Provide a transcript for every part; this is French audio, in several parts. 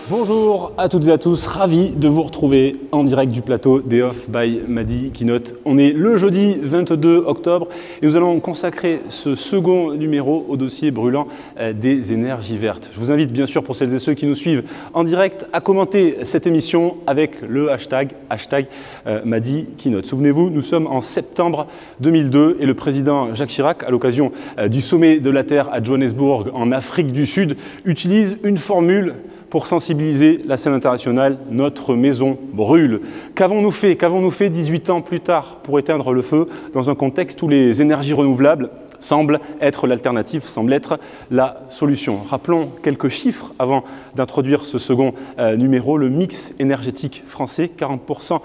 Bonjour à toutes et à tous, ravi de vous retrouver en direct du plateau Day Off by Madi Keynote. On est le jeudi 22 octobre et nous allons consacrer ce second numéro au dossier brûlant des énergies vertes. Je vous invite bien sûr, pour celles et ceux qui nous suivent en direct, à commenter cette émission avec le hashtag Madi Keynote. Souvenez-vous, nous sommes en septembre 2002 et le président Jacques Chirac, à l'occasion du sommet de la Terre à Johannesburg en Afrique du Sud, utilise une formule pour sensibiliser la scène internationale, notre maison brûle. Qu'avons-nous fait 18 ans plus tard pour éteindre le feu dans un contexte où les énergies renouvelables semblent être l'alternative, semblent être la solution? Rappelons quelques chiffres avant d'introduire ce second numéro. Le mix énergétique français, 40%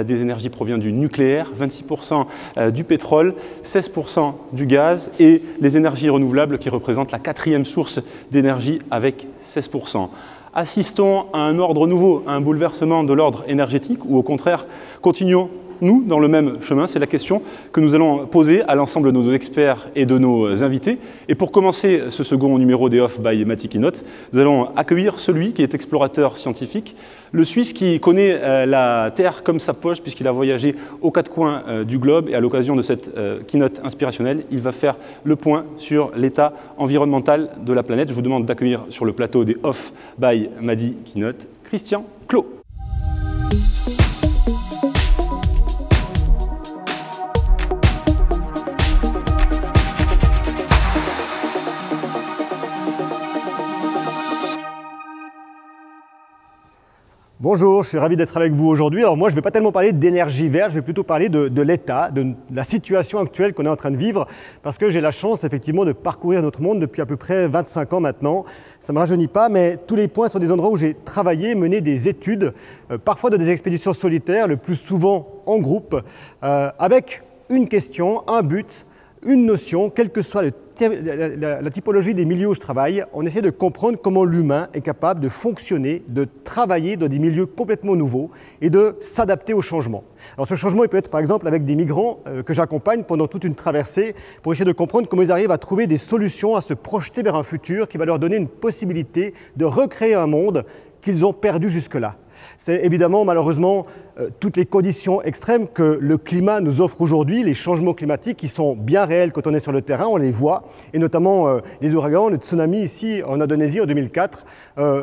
des énergies provient du nucléaire, 26% du pétrole, 16% du gaz et les énergies renouvelables qui représentent la quatrième source d'énergie avec 16%. Assistons à un ordre nouveau, à un bouleversement de l'ordre énergétique ou au contraire, continuons-nous dans le même chemin? C'est la question que nous allons poser à l'ensemble de nos experts et de nos invités. Et pour commencer ce second numéro Day Off by Madi Keynote, nous allons accueillir celui qui est explorateur scientifique, le Suisse qui connaît la Terre comme sa poche puisqu'il a voyagé aux quatre coins du globe et à l'occasion de cette keynote inspirationnelle, il va faire le point sur l'état environnemental de la planète. Je vous demande d'accueillir sur le plateau Day Off by Madi Keynote, Christian Clot. Bonjour, je suis ravi d'être avec vous aujourd'hui. Alors moi, je ne vais pas tellement parler d'énergie verte, je vais plutôt parler de l'état, de la situation actuelle qu'on est en train de vivre, parce que j'ai la chance effectivement de parcourir notre monde depuis à peu près 25 ans maintenant. Ça ne me rajeunit pas, mais tous les points sont des endroits où j'ai travaillé, mené des études, parfois de des expéditions solitaires, le plus souvent en groupe, avec une question, un but, une notion, quelle que soit la typologie des milieux où je travaille, on essaie de comprendre comment l'humain est capable de fonctionner, de travailler dans des milieux complètement nouveaux et de s'adapter au changement. Alors ce changement, il peut être par exemple avec des migrants que j'accompagne pendant toute une traversée pour essayer de comprendre comment ils arrivent à trouver des solutions, à se projeter vers un futur qui va leur donner une possibilité de recréer un monde qu'ils ont perdu jusque-là. C'est évidemment, malheureusement, toutes les conditions extrêmes que le climat nous offre aujourd'hui, les changements climatiques qui sont bien réels quand on est sur le terrain, on les voit, et notamment les ouragans, le tsunami ici en Indonésie en 2004,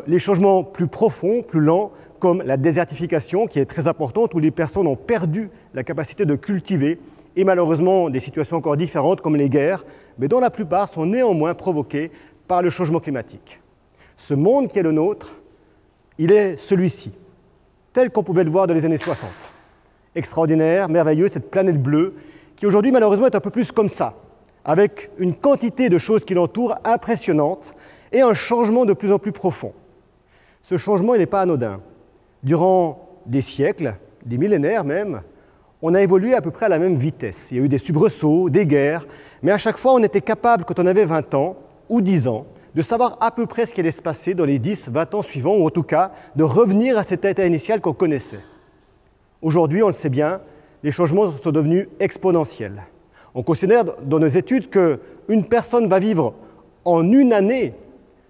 les changements plus profonds, plus lents, comme la désertification qui est très importante, où les personnes ont perdu la capacité de cultiver, et malheureusement des situations encore différentes comme les guerres, mais dont la plupart sont néanmoins provoquées par le changement climatique. Ce monde qui est le nôtre, il est celui-ci, tel qu'on pouvait le voir dans les années 60. Extraordinaire, merveilleux, cette planète bleue, qui aujourd'hui malheureusement est un peu plus comme ça, avec une quantité de choses qui l'entourent impressionnante et un changement de plus en plus profond. Ce changement, il n'est pas anodin. Durant des siècles, des millénaires même, on a évolué à peu près à la même vitesse. Il y a eu des soubresauts, des guerres, mais à chaque fois on était capable, quand on avait 20 ans ou 10 ans, de savoir à peu près ce qui allait se passer dans les 10, 20 ans suivants, ou en tout cas de revenir à cet état initial qu'on connaissait. Aujourd'hui, on le sait bien, les changements sont devenus exponentiels. On considère dans nos études qu'une personne va vivre en une année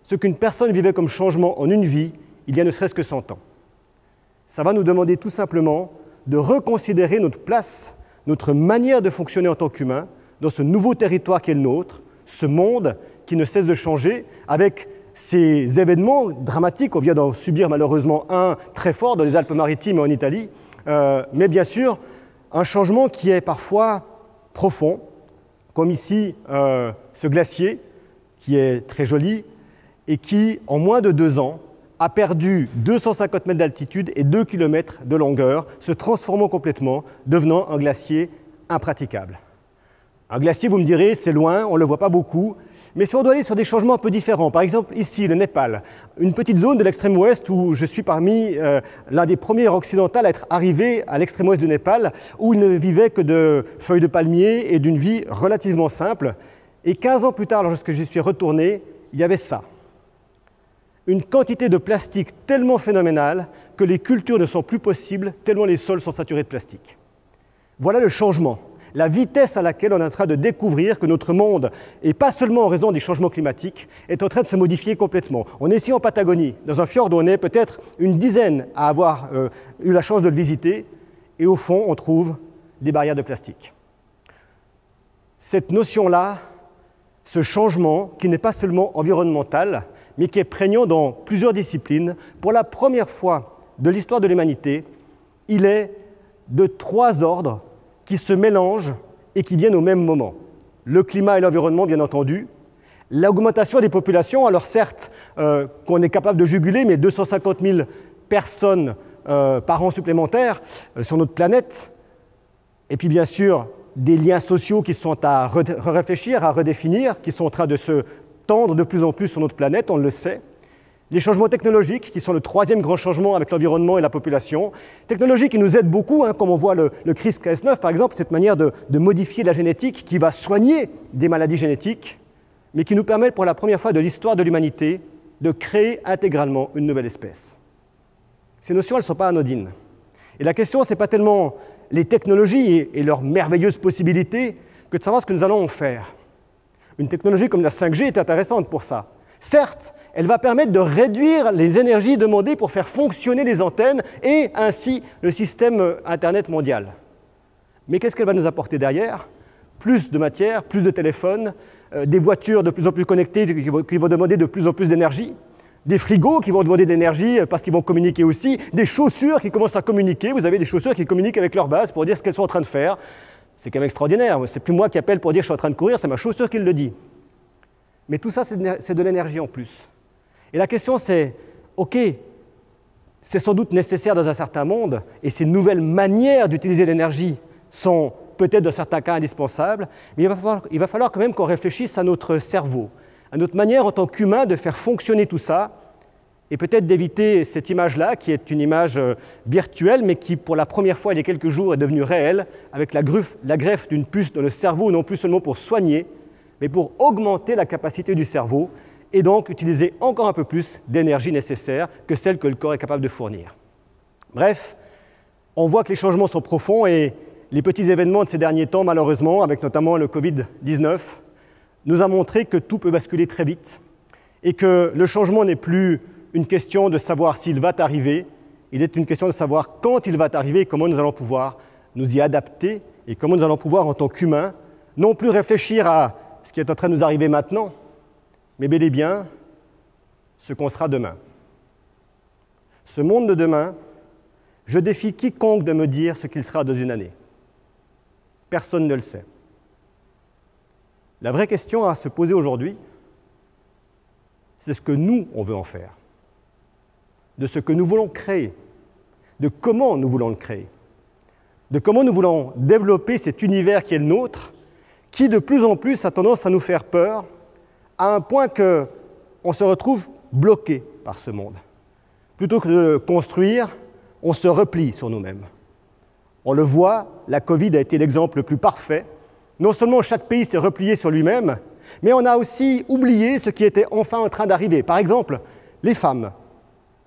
ce qu'une personne vivait comme changement en une vie, il y a ne serait-ce que 100 ans. Ça va nous demander tout simplement de reconsidérer notre place, notre manière de fonctionner en tant qu'humain dans ce nouveau territoire qui est le nôtre, ce monde qui ne cesse de changer, avec ces événements dramatiques. On vient d'en subir malheureusement un très fort dans les Alpes-Maritimes et en Italie, mais bien sûr, un changement qui est parfois profond, comme ici ce glacier, qui est très joli, et qui, en moins de 2 ans, a perdu 250 mètres d'altitude et 2 km de longueur, se transformant complètement, devenant un glacier impraticable. Un glacier, vous me direz, c'est loin, on ne le voit pas beaucoup. Mais si on doit aller sur des changements un peu différents, par exemple ici, le Népal, une petite zone de l'extrême ouest où je suis parmi l'un des premiers occidentaux à être arrivé à l'extrême ouest du Népal, où il ne vivait que de feuilles de palmier et d'une vie relativement simple. Et 15 ans plus tard, lorsque j'y suis retourné, il y avait ça. Une quantité de plastique tellement phénoménale que les cultures ne sont plus possibles, tellement les sols sont saturés de plastique. Voilà le changement. La vitesse à laquelle on est en train de découvrir que notre monde, et pas seulement en raison des changements climatiques, est en train de se modifier complètement. On est ici en Patagonie, dans un fjord où on est peut-être une dizaine à avoir eu la chance de le visiter, et au fond, on trouve des barrières de plastique. Cette notion-là, ce changement, qui n'est pas seulement environnemental, mais qui est prégnant dans plusieurs disciplines, pour la première fois de l'histoire de l'humanité, il est de 3 ordres qui se mélangent et qui viennent au même moment. Le climat et l'environnement, bien entendu, l'augmentation des populations, alors certes qu'on est capable de juguler, mais 250 000 personnes par an supplémentaires sur notre planète, et puis bien sûr des liens sociaux qui sont à réfléchir, à redéfinir, qui sont en train de se tendre de plus en plus sur notre planète, on le sait. Les changements technologiques, qui sont le 3e grand changement avec l'environnement et la population. Technologies qui nous aident beaucoup, comme on voit le CRISPR-Cas9, par exemple, cette manière de modifier la génétique qui va soigner des maladies génétiques, mais qui nous permettent pour la première fois de l'histoire de l'humanité de créer intégralement une nouvelle espèce. Ces notions, elles ne sont pas anodines. Et la question, ce n'est pas tellement les technologies et leurs merveilleuses possibilités que de savoir ce que nous allons en faire. Une technologie comme la 5G est intéressante pour ça. Certes, elle va permettre de réduire les énergies demandées pour faire fonctionner les antennes et ainsi le système Internet mondial. Mais qu'est-ce qu'elle va nous apporter derrière? Plus de matière, plus de téléphones, des voitures de plus en plus connectées qui vont demander de plus en plus d'énergie, des frigos qui vont demander de l'énergie parce qu'ils vont communiquer aussi, des chaussures qui commencent à communiquer. Vous avez des chaussures qui communiquent avec leur base pour dire ce qu'elles sont en train de faire. C'est quand même extraordinaire. C'est plus moi qui appelle pour dire je suis en train de courir, c'est ma chaussure qui le dit. Mais tout ça, c'est de l'énergie en plus. Et la question, c'est, OK, c'est sans doute nécessaire dans un certain monde, et ces nouvelles manières d'utiliser l'énergie sont peut-être dans certains cas indispensables, mais il va falloir quand même qu'on réfléchisse à notre cerveau, à notre manière en tant qu'humain de faire fonctionner tout ça, et peut-être d'éviter cette image-là, qui est une image virtuelle, mais qui, pour la première fois il y a quelques jours, est devenue réelle, avec la greffe d'une puce dans le cerveau, non plus seulement pour soigner, mais pour augmenter la capacité du cerveau et donc utiliser encore un peu plus d'énergie nécessaire que celle que le corps est capable de fournir. Bref, on voit que les changements sont profonds et les petits événements de ces derniers temps, malheureusement, avec notamment le Covid-19, nous a montré que tout peut basculer très vite et que le changement n'est plus une question de savoir s'il va arriver, il est une question de savoir quand il va arriver et comment nous allons pouvoir nous y adapter et comment nous allons pouvoir, en tant qu'humains, non plus réfléchir à ce qui est en train de nous arriver maintenant, mais bel et bien ce qu'on sera demain. Ce monde de demain, je défie quiconque de me dire ce qu'il sera dans une année. Personne ne le sait. La vraie question à se poser aujourd'hui, c'est ce que nous, on veut en faire, de ce que nous voulons créer, de comment nous voulons le créer, de comment nous voulons développer cet univers qui est le nôtre, qui de plus en plus a tendance à nous faire peur, à un point qu'on se retrouve bloqué par ce monde. Plutôt que de le construire, on se replie sur nous-mêmes. On le voit, la Covid a été l'exemple le plus parfait. Non seulement chaque pays s'est replié sur lui-même, mais on a aussi oublié ce qui était enfin en train d'arriver. Par exemple, les femmes,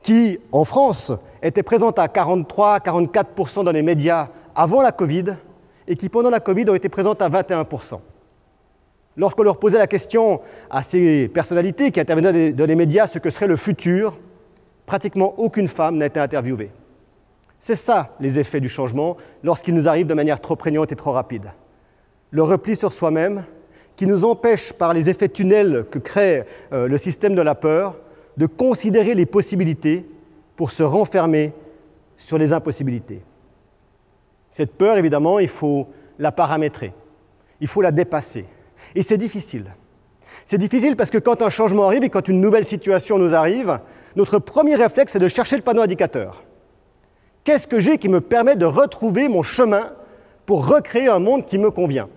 qui, en France, étaient présentes à 43-44% dans les médias avant la Covid, et qui, pendant la Covid, ont été présentes à 21%. Lorsqu'on leur posait la question à ces personnalités qui intervenaient dans les médias ce que serait le futur, pratiquement aucune femme n'a été interviewée. C'est ça, les effets du changement, lorsqu'il nous arrive de manière trop prégnante et trop rapide. Le repli sur soi-même, qui nous empêche, par les effets tunnels que crée le système de la peur, de considérer les possibilités pour se renfermer sur les impossibilités. Cette peur, évidemment, il faut la paramétrer, il faut la dépasser. Et c'est difficile. C'est difficile parce que quand un changement arrive et quand une nouvelle situation nous arrive, notre premier réflexe, c'est de chercher le panneau indicateur. Qu'est-ce que j'ai qui me permet de retrouver mon chemin pour recréer un monde qui me convient?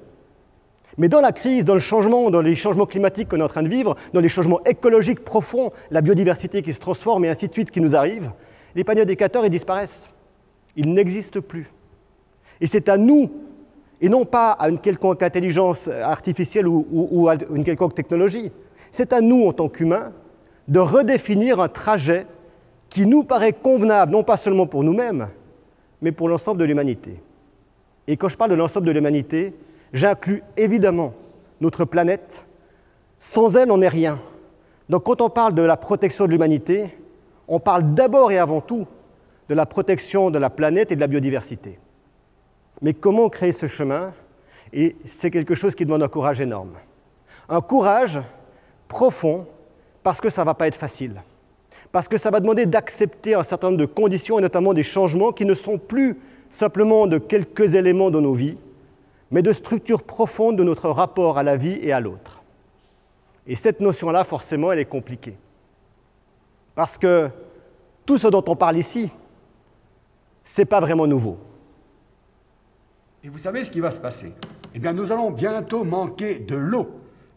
Mais dans la crise, dans le changement, dans les changements climatiques qu'on est en train de vivre, dans les changements écologiques profonds, la biodiversité qui se transforme et ainsi de suite qui nous arrive, les panneaux indicateurs, ils disparaissent. Ils n'existent plus. Et c'est à nous, et non pas à une quelconque intelligence artificielle ou à une quelconque technologie, c'est à nous, en tant qu'humains, de redéfinir un trajet qui nous paraît convenable, non pas seulement pour nous-mêmes, mais pour l'ensemble de l'humanité. Et quand je parle de l'ensemble de l'humanité, j'inclus évidemment notre planète. Sans elle, on n'est rien. Donc quand on parle de la protection de l'humanité, on parle d'abord et avant tout de la protection de la planète et de la biodiversité. Mais comment créer ce chemin? Et c'est quelque chose qui demande un courage énorme. Un courage profond, parce que ça ne va pas être facile. Parce que ça va demander d'accepter un certain nombre de conditions, et notamment des changements qui ne sont plus simplement de quelques éléments de nos vies, mais de structures profondes de notre rapport à la vie et à l'autre. Et cette notion-là, forcément, elle est compliquée. Parce que tout ce dont on parle ici, ce n'est pas vraiment nouveau. Et vous savez ce qui va se passer? Eh bien, nous allons bientôt manquer de l'eau.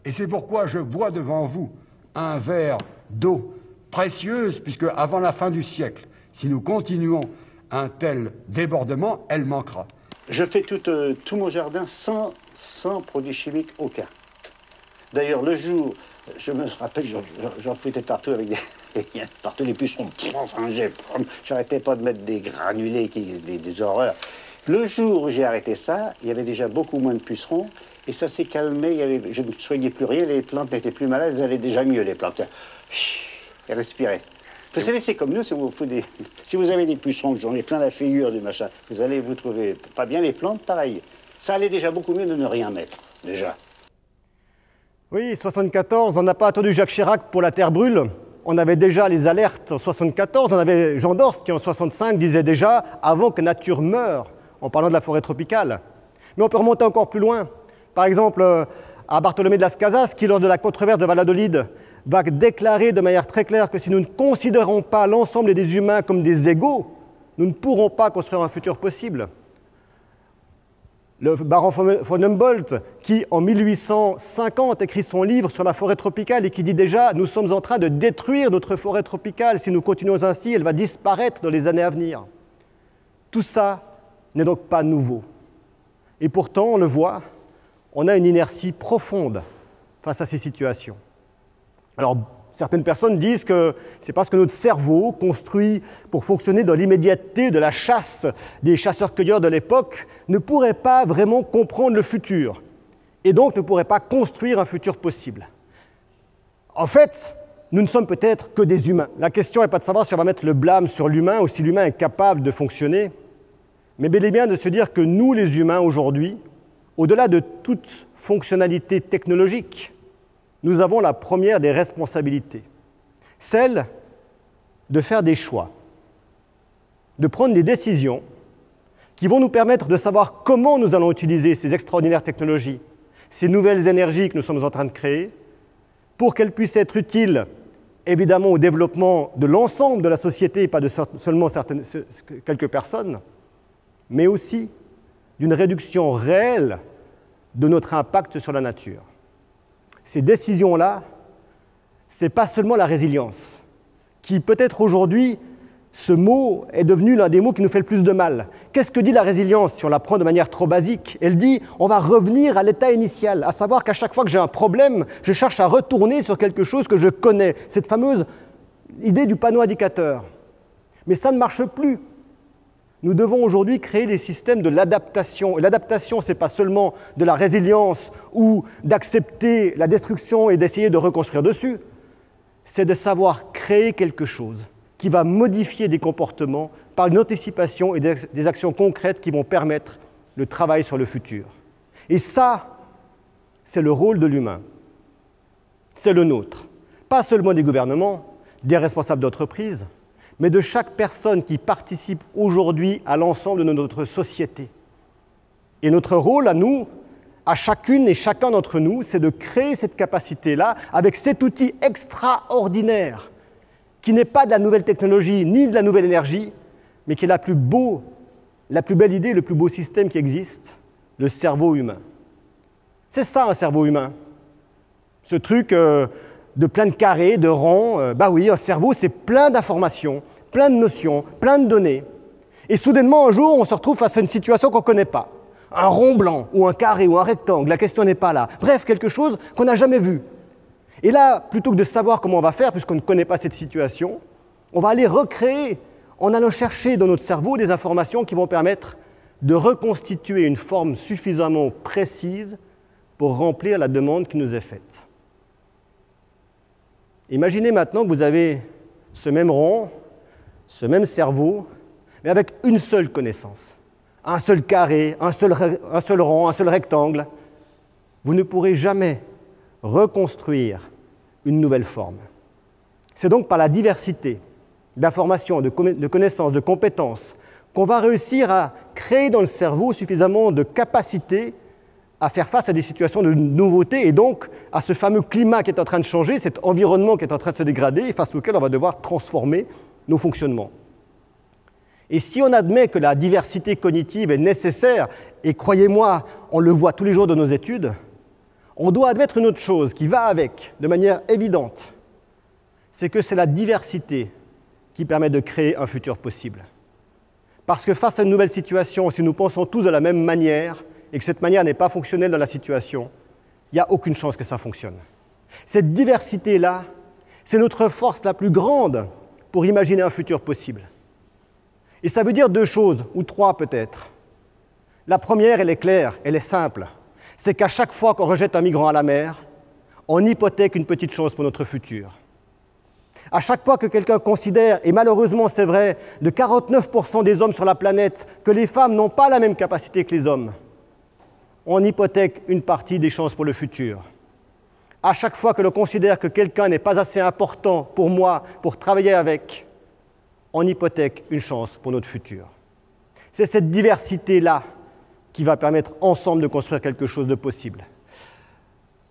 Et c'est pourquoi je bois devant vous un verre d'eau précieuse, puisque avant la fin du siècle, si nous continuons un tel débordement, elle manquera. Je fais tout mon jardin sans produits chimiques aucun. D'ailleurs, le jour, je me rappelle, j'en foutais partout avec partout les pucerons. Enfin, j'arrêtais pas de mettre des granulés, des horreurs. Le jour où j'ai arrêté ça, il y avait déjà beaucoup moins de pucerons et ça s'est calmé. Je ne soignais plus rien, les plantes n'étaient plus malades, elles allaient déjà mieux, les plantes. Elles respiraient. Vous savez, c'est comme nous, si vous avez des pucerons, j'en ai plein la figure du machin, vous allez vous trouver pas bien, les plantes, pareil. Ça allait déjà beaucoup mieux de ne rien mettre, déjà. Oui, 74, on n'a pas attendu Jacques Chirac pour la Terre brûle. On avait déjà les alertes en 74, on avait Jean Dorst qui en 65 disait déjà « avant que nature meure », en parlant de la forêt tropicale. Mais on peut remonter encore plus loin. Par exemple, à Bartholomé de las Casas, qui lors de la controverse de Valladolid, va déclarer de manière très claire que si nous ne considérons pas l'ensemble des humains comme des égaux, nous ne pourrons pas construire un futur possible. Le baron von Humboldt, qui en 1850 écrit son livre sur la forêt tropicale et qui dit déjà « nous sommes en train de détruire notre forêt tropicale, si nous continuons ainsi, elle va disparaître dans les années à venir ». Tout ça n'est donc pas nouveau. Et pourtant, on le voit, on a une inertie profonde face à ces situations. Alors, certaines personnes disent que c'est parce que notre cerveau, construit pour fonctionner dans l'immédiateté de la chasse des chasseurs-cueilleurs de l'époque, ne pourrait pas vraiment comprendre le futur, et donc ne pourrait pas construire un futur possible. En fait, nous ne sommes peut-être que des humains. La question n'est pas de savoir si on va mettre le blâme sur l'humain ou si l'humain est capable de fonctionner, mais bel et bien de se dire que nous, les humains, aujourd'hui, au-delà de toute fonctionnalité technologique, nous avons la première des responsabilités, celle de faire des choix, de prendre des décisions qui vont nous permettre de savoir comment nous allons utiliser ces extraordinaires technologies, ces nouvelles énergies que nous sommes en train de créer, pour qu'elles puissent être utiles, évidemment, au développement de l'ensemble de la société, et pas de seulement quelques personnes, mais aussi d'une réduction réelle de notre impact sur la nature. Ces décisions-là, ce n'est pas seulement la résilience, qui peut-être aujourd'hui, ce mot est devenu l'un des mots qui nous fait le plus de mal. Qu'est-ce que dit la résilience si on la prend de manière trop basique? Elle dit on va revenir à l'état initial, à savoir qu'à chaque fois que j'ai un problème, je cherche à retourner sur quelque chose que je connais. Cette fameuse idée du panneau indicateur. Mais ça ne marche plus. Nous devons aujourd'hui créer des systèmes de l'adaptation. Et l'adaptation, ce n'est pas seulement de la résilience ou d'accepter la destruction et d'essayer de reconstruire dessus. C'est de savoir créer quelque chose qui va modifier des comportements par une anticipation et des actions concrètes qui vont permettre le travail sur le futur. Et ça, c'est le rôle de l'humain. C'est le nôtre. Pas seulement des gouvernements, des responsables d'entreprises, mais de chaque personne qui participe aujourd'hui à l'ensemble de notre société. Et notre rôle à nous, à chacune et chacun d'entre nous, c'est de créer cette capacité-là avec cet outil extraordinaire qui n'est pas de la nouvelle technologie ni de la nouvelle énergie, mais qui est la plus belle idée, le plus beau système qui existe, le cerveau humain. C'est ça un cerveau humain. Ce truc de plein de carrés, de ronds, bah oui, un cerveau c'est plein d'informations, plein de notions, plein de données. Et soudainement un jour on se retrouve face à une situation qu'on ne connaît pas. Un rond blanc, ou un carré, ou un rectangle, la question n'est pas là. Bref, quelque chose qu'on n'a jamais vu. Et là, plutôt que de savoir comment on va faire, puisqu'on ne connaît pas cette situation, on va aller recréer, en allant chercher dans notre cerveau des informations qui vont permettre de reconstituer une forme suffisamment précise pour remplir la demande qui nous est faite. Imaginez maintenant que vous avez ce même rond, ce même cerveau, mais avec une seule connaissance. Un seul carré, un seul rond, un seul rectangle. Vous ne pourrez jamais reconstruire une nouvelle forme. C'est donc par la diversité d'informations, de connaissances, de compétences, qu'on va réussir à créer dans le cerveau suffisamment de capacités à faire face à des situations de nouveauté et donc à ce fameux climat qui est en train de changer, cet environnement qui est en train de se dégrader et face auquel on va devoir transformer nos fonctionnements. Et si on admet que la diversité cognitive est nécessaire, et croyez-moi, on le voit tous les jours dans nos études, on doit admettre une autre chose qui va avec, de manière évidente, c'est que c'est la diversité qui permet de créer un futur possible. Parce que face à une nouvelle situation, si nous pensons tous de la même manière, et que cette manière n'est pas fonctionnelle dans la situation, il n'y a aucune chance que ça fonctionne. Cette diversité-là, c'est notre force la plus grande pour imaginer un futur possible. Et ça veut dire deux choses, ou trois peut-être. La première, elle est claire, elle est simple. C'est qu'à chaque fois qu'on rejette un migrant à la mer, on hypothèque une petite chance pour notre futur. À chaque fois que quelqu'un considère, et malheureusement c'est vrai, de 49% des hommes sur la planète, que les femmes n'ont pas la même capacité que les hommes, on hypothèque une partie des chances pour le futur. À chaque fois que l'on considère que quelqu'un n'est pas assez important pour moi, pour travailler avec, on hypothèque une chance pour notre futur. C'est cette diversité-là qui va permettre ensemble de construire quelque chose de possible.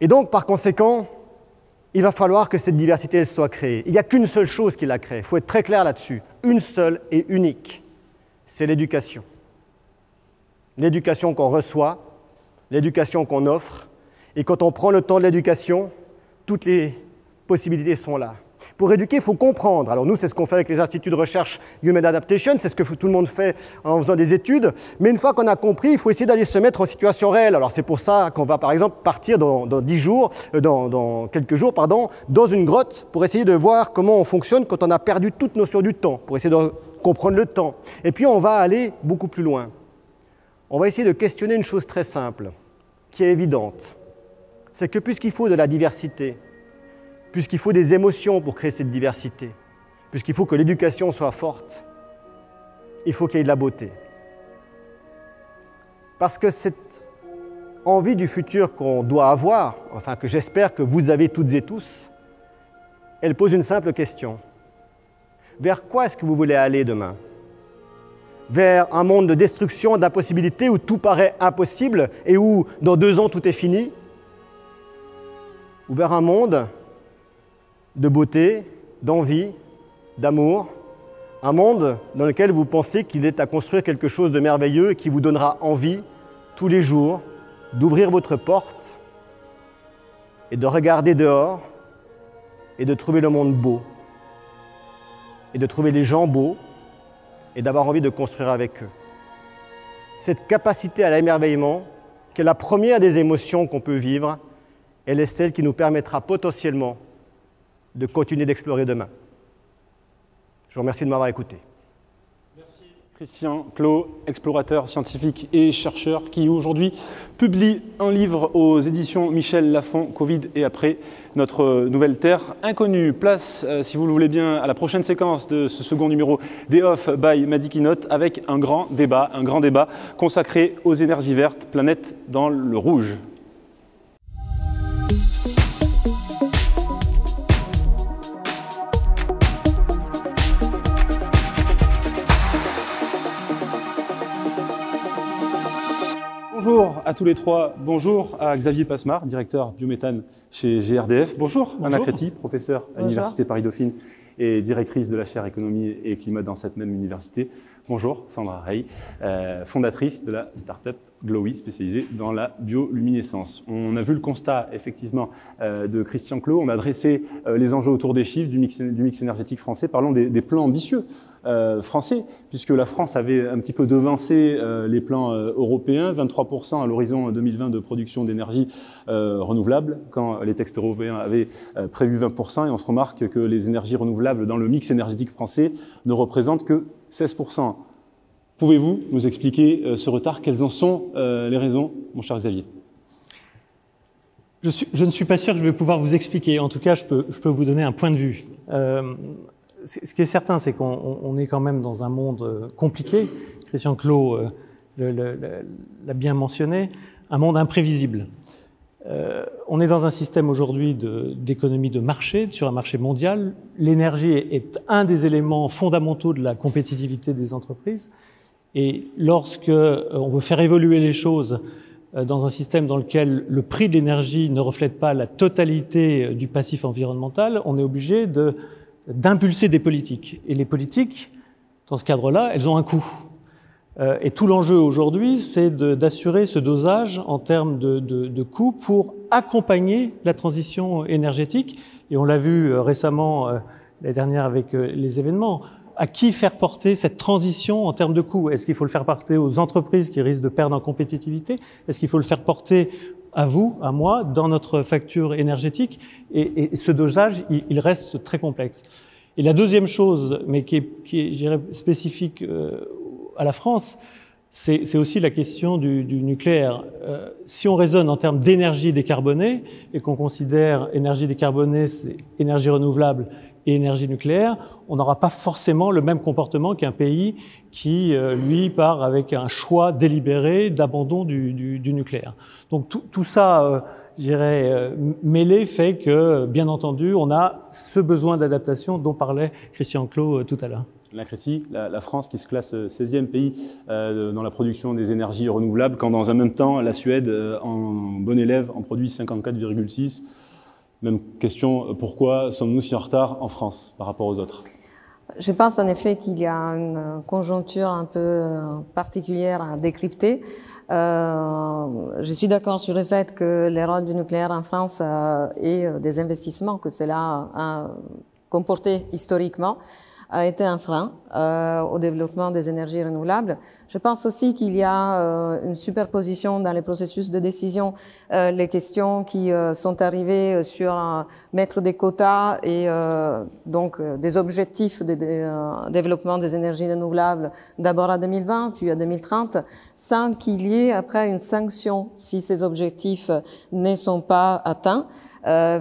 Et donc, par conséquent, il va falloir que cette diversité soit créée. Il n'y a qu'une seule chose qui la crée, il faut être très clair là-dessus, une seule et unique, c'est l'éducation. L'éducation qu'on reçoit, l'éducation qu'on offre, et quand on prend le temps de l'éducation, toutes les possibilités sont là. Pour éduquer, il faut comprendre. Alors nous, c'est ce qu'on fait avec les instituts de recherche Human Adaptation, c'est ce que tout le monde fait en faisant des études. Mais une fois qu'on a compris, il faut essayer d'aller se mettre en situation réelle. Alors c'est pour ça qu'on va par exemple partir dans quelques jours, dans une grotte pour essayer de voir comment on fonctionne quand on a perdu toute notion du temps, pour essayer de comprendre le temps. Et puis on va aller beaucoup plus loin. On va essayer de questionner une chose très simple, qui est évidente. C'est que puisqu'il faut de la diversité, puisqu'il faut des émotions pour créer cette diversité, puisqu'il faut que l'éducation soit forte, il faut qu'il y ait de la beauté. Parce que cette envie du futur qu'on doit avoir, enfin que j'espère que vous avez toutes et tous, elle pose une simple question. Vers quoi est-ce que vous voulez aller demain ? Vers un monde de destruction, d'impossibilité, où tout paraît impossible et où, dans 2 ans, tout est fini ? Ou vers un monde de beauté, d'envie, d'amour, un monde dans lequel vous pensez qu'il est à construire quelque chose de merveilleux et qui vous donnera envie, tous les jours, d'ouvrir votre porte et de regarder dehors et de trouver le monde beau, et de trouver les gens beaux et d'avoir envie de construire avec eux. Cette capacité à l'émerveillement, qui est la première des émotions qu'on peut vivre, elle est celle qui nous permettra potentiellement de continuer d'explorer demain. Je vous remercie de m'avoir écouté. Merci Christian Clot, explorateur scientifique et chercheur qui aujourd'hui publie un livre aux éditions Michel Lafon, Covid et après, notre nouvelle terre inconnue. Place, si vous le voulez bien, à la prochaine séquence de ce second numéro des Off by Madi Keynote avec un grand débat consacré aux énergies vertes, planète dans le rouge. Bonjour à tous les trois, bonjour à Xavier Passemard, directeur biométhane chez GRDF. Bonjour, Anna Créti, professeure à l'Université Paris-Dauphine et directrice de la chaire économie et climat dans cette même université. Bonjour, Sandra Rey, fondatrice de la start-up Glowy, spécialisée dans la bioluminescence. On a vu le constat, effectivement, de Christian Clot. On a dressé les enjeux autour des chiffres du mix énergétique français, parlant des plans ambitieux français, puisque la France avait un petit peu devancé les plans européens, 23% à l'horizon 2020 de production d'énergie renouvelable, quand les textes européens avaient prévu 20%, et on se remarque que les énergies renouvelables dans le mix énergétique français ne représentent que 16%. Pouvez-vous nous expliquer ce retard? Quelles en sont les raisons, mon cher Xavier? Je ne suis pas sûr que je vais pouvoir vous expliquer. En tout cas, je peux vous donner un point de vue. Ce qui est certain, c'est qu'on est quand même dans un monde compliqué. Christian Clot l'a bien mentionné, un monde imprévisible. On est dans un système aujourd'hui d'économie de marché, sur un marché mondial. L'énergie est un des éléments fondamentaux de la compétitivité des entreprises. Et lorsque on veut faire évoluer les choses dans un système dans lequel le prix de l'énergie ne reflète pas la totalité du passif environnemental, on est obligé d'impulser des politiques. Et les politiques, dans ce cadre-là, elles ont un coût. Et tout l'enjeu aujourd'hui, c'est d'assurer ce dosage en termes de coûts pour accompagner la transition énergétique. Et on l'a vu récemment, l'année dernière avec les événements. À qui faire porter cette transition en termes de coûts? Est-ce qu'il faut le faire porter aux entreprises qui risquent de perdre en compétitivité? Est-ce qu'il faut le faire porter à vous, à moi, dans notre facture énergétique? Et ce dosage, il reste très complexe. Et la deuxième chose, mais qui est je dirais, spécifique à la France, c'est aussi la question du nucléaire. Si on raisonne en termes d'énergie décarbonée et qu'on considère énergie décarbonée, c'est énergie renouvelable et énergie nucléaire, on n'aura pas forcément le même comportement qu'un pays qui, lui, part avec un choix délibéré d'abandon du nucléaire. Donc tout ça, je dirais, mêlé fait que, bien entendu, on a ce besoin d'adaptation dont parlait Christian Clot tout à l'heure. La critique, la France qui se classe 16e pays dans la production des énergies renouvelables, quand dans un même temps, la Suède, en bon élève, en produit 54,6. Même question, pourquoi sommes-nous si en retard en France par rapport aux autres? Je pense en effet qu'il y a une conjoncture un peu particulière à décrypter. Je suis d'accord sur le fait que le rôle du nucléaire en France et des investissements que cela a comporté historiquement a été un frein au développement des énergies renouvelables. Je pense aussi qu'il y a une superposition dans les processus de décision, les questions qui sont arrivées sur mettre des quotas et donc des objectifs de développement des énergies renouvelables d'abord à 2020 puis à 2030, sans qu'il y ait après une sanction si ces objectifs ne sont pas atteints.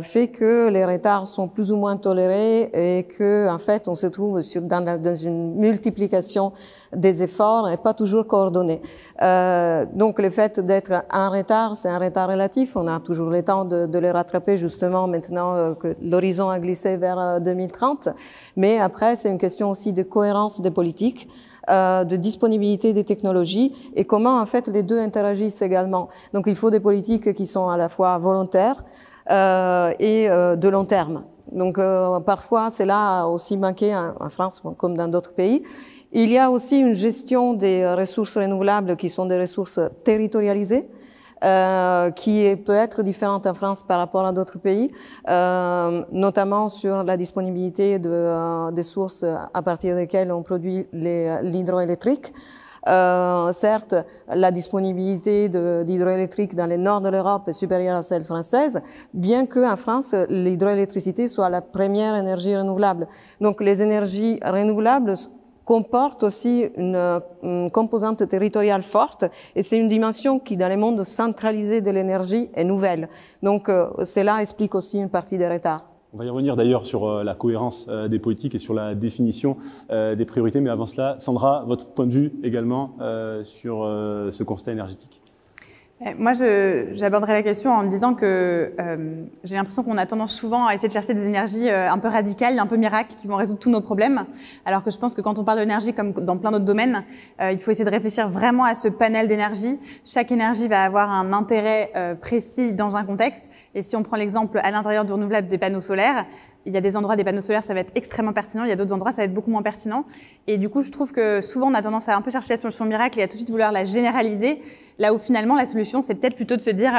Fait que les retards sont plus ou moins tolérés et que, en fait, on se trouve dans une multiplication des efforts et pas toujours coordonnés. Donc, le fait d'être en retard, c'est un retard relatif. On a toujours le temps de les rattraper, justement, maintenant que l'horizon a glissé vers 2030. Mais après, c'est une question aussi de cohérence des politiques, de disponibilité des technologies et comment, en fait, les deux interagissent également. Donc, il faut des politiques qui sont à la fois volontaires, et de long terme. Donc parfois, c'est là aussi manqué en France comme dans d'autres pays. Il y a aussi une gestion des ressources renouvelables qui sont des ressources territorialisées, qui peut être différente en France par rapport à d'autres pays, notamment sur la disponibilité des sources à partir desquelles on produit l'hydroélectrique. Certes, la disponibilité d'hydroélectrique dans le nord de l'Europe est supérieure à celle française, bien que en France, l'hydroélectricité soit la première énergie renouvelable. Donc, les énergies renouvelables comportent aussi une composante territoriale forte, et c'est une dimension qui, dans le monde centralisé de l'énergie, est nouvelle. Donc, cela explique aussi une partie des retards. On va y revenir d'ailleurs sur la cohérence des politiques et sur la définition des priorités. Mais avant cela, Sandra, votre point de vue également sur ce constat énergétique. Moi, j'aborderai la question en me disant que j'ai l'impression qu'on a tendance souvent à essayer de chercher des énergies un peu radicales, un peu miracles, qui vont résoudre tous nos problèmes. Alors que je pense que quand on parle d'énergie, comme dans plein d'autres domaines, il faut essayer de réfléchir vraiment à ce panel d'énergie. Chaque énergie va avoir un intérêt précis dans un contexte. Et si on prend l'exemple à l'intérieur du renouvelable des panneaux solaires, il y a des endroits, des panneaux solaires, ça va être extrêmement pertinent. Il y a d'autres endroits, ça va être beaucoup moins pertinent. Et du coup, je trouve que souvent, on a tendance à un peu chercher la solution miracle et à tout de suite vouloir la généraliser. Là où finalement, la solution, c'est peut-être plutôt de se dire,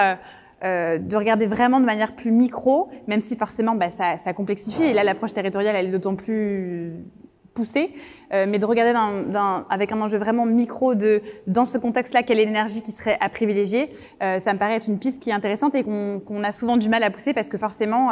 de regarder vraiment de manière plus micro, même si forcément, ça complexifie. Et là, l'approche territoriale, elle est d'autant plus poussée. Mais de regarder avec un enjeu vraiment micro dans ce contexte-là, quelle est l'énergie qui serait à privilégier, ça me paraît être une piste qui est intéressante et qu'on a souvent du mal à pousser parce que forcément,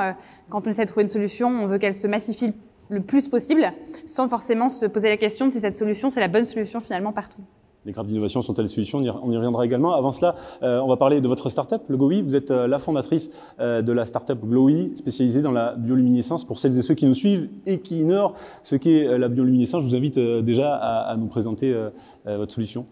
quand on essaie de trouver une solution, on veut qu'elle se massifie le plus possible sans forcément se poser la question de si cette solution, c'est la bonne solution finalement partout. Les grappes d'innovation sont-elles solutions? On y reviendra également. Avant cela, on va parler de votre start-up, le GOWI. Vous êtes la fondatrice de la start-up GLOWI, spécialisée dans la bioluminescence. Pour celles et ceux qui nous suivent et qui ignorent ce qu'est la bioluminescence, je vous invite déjà à nous présenter votre solution.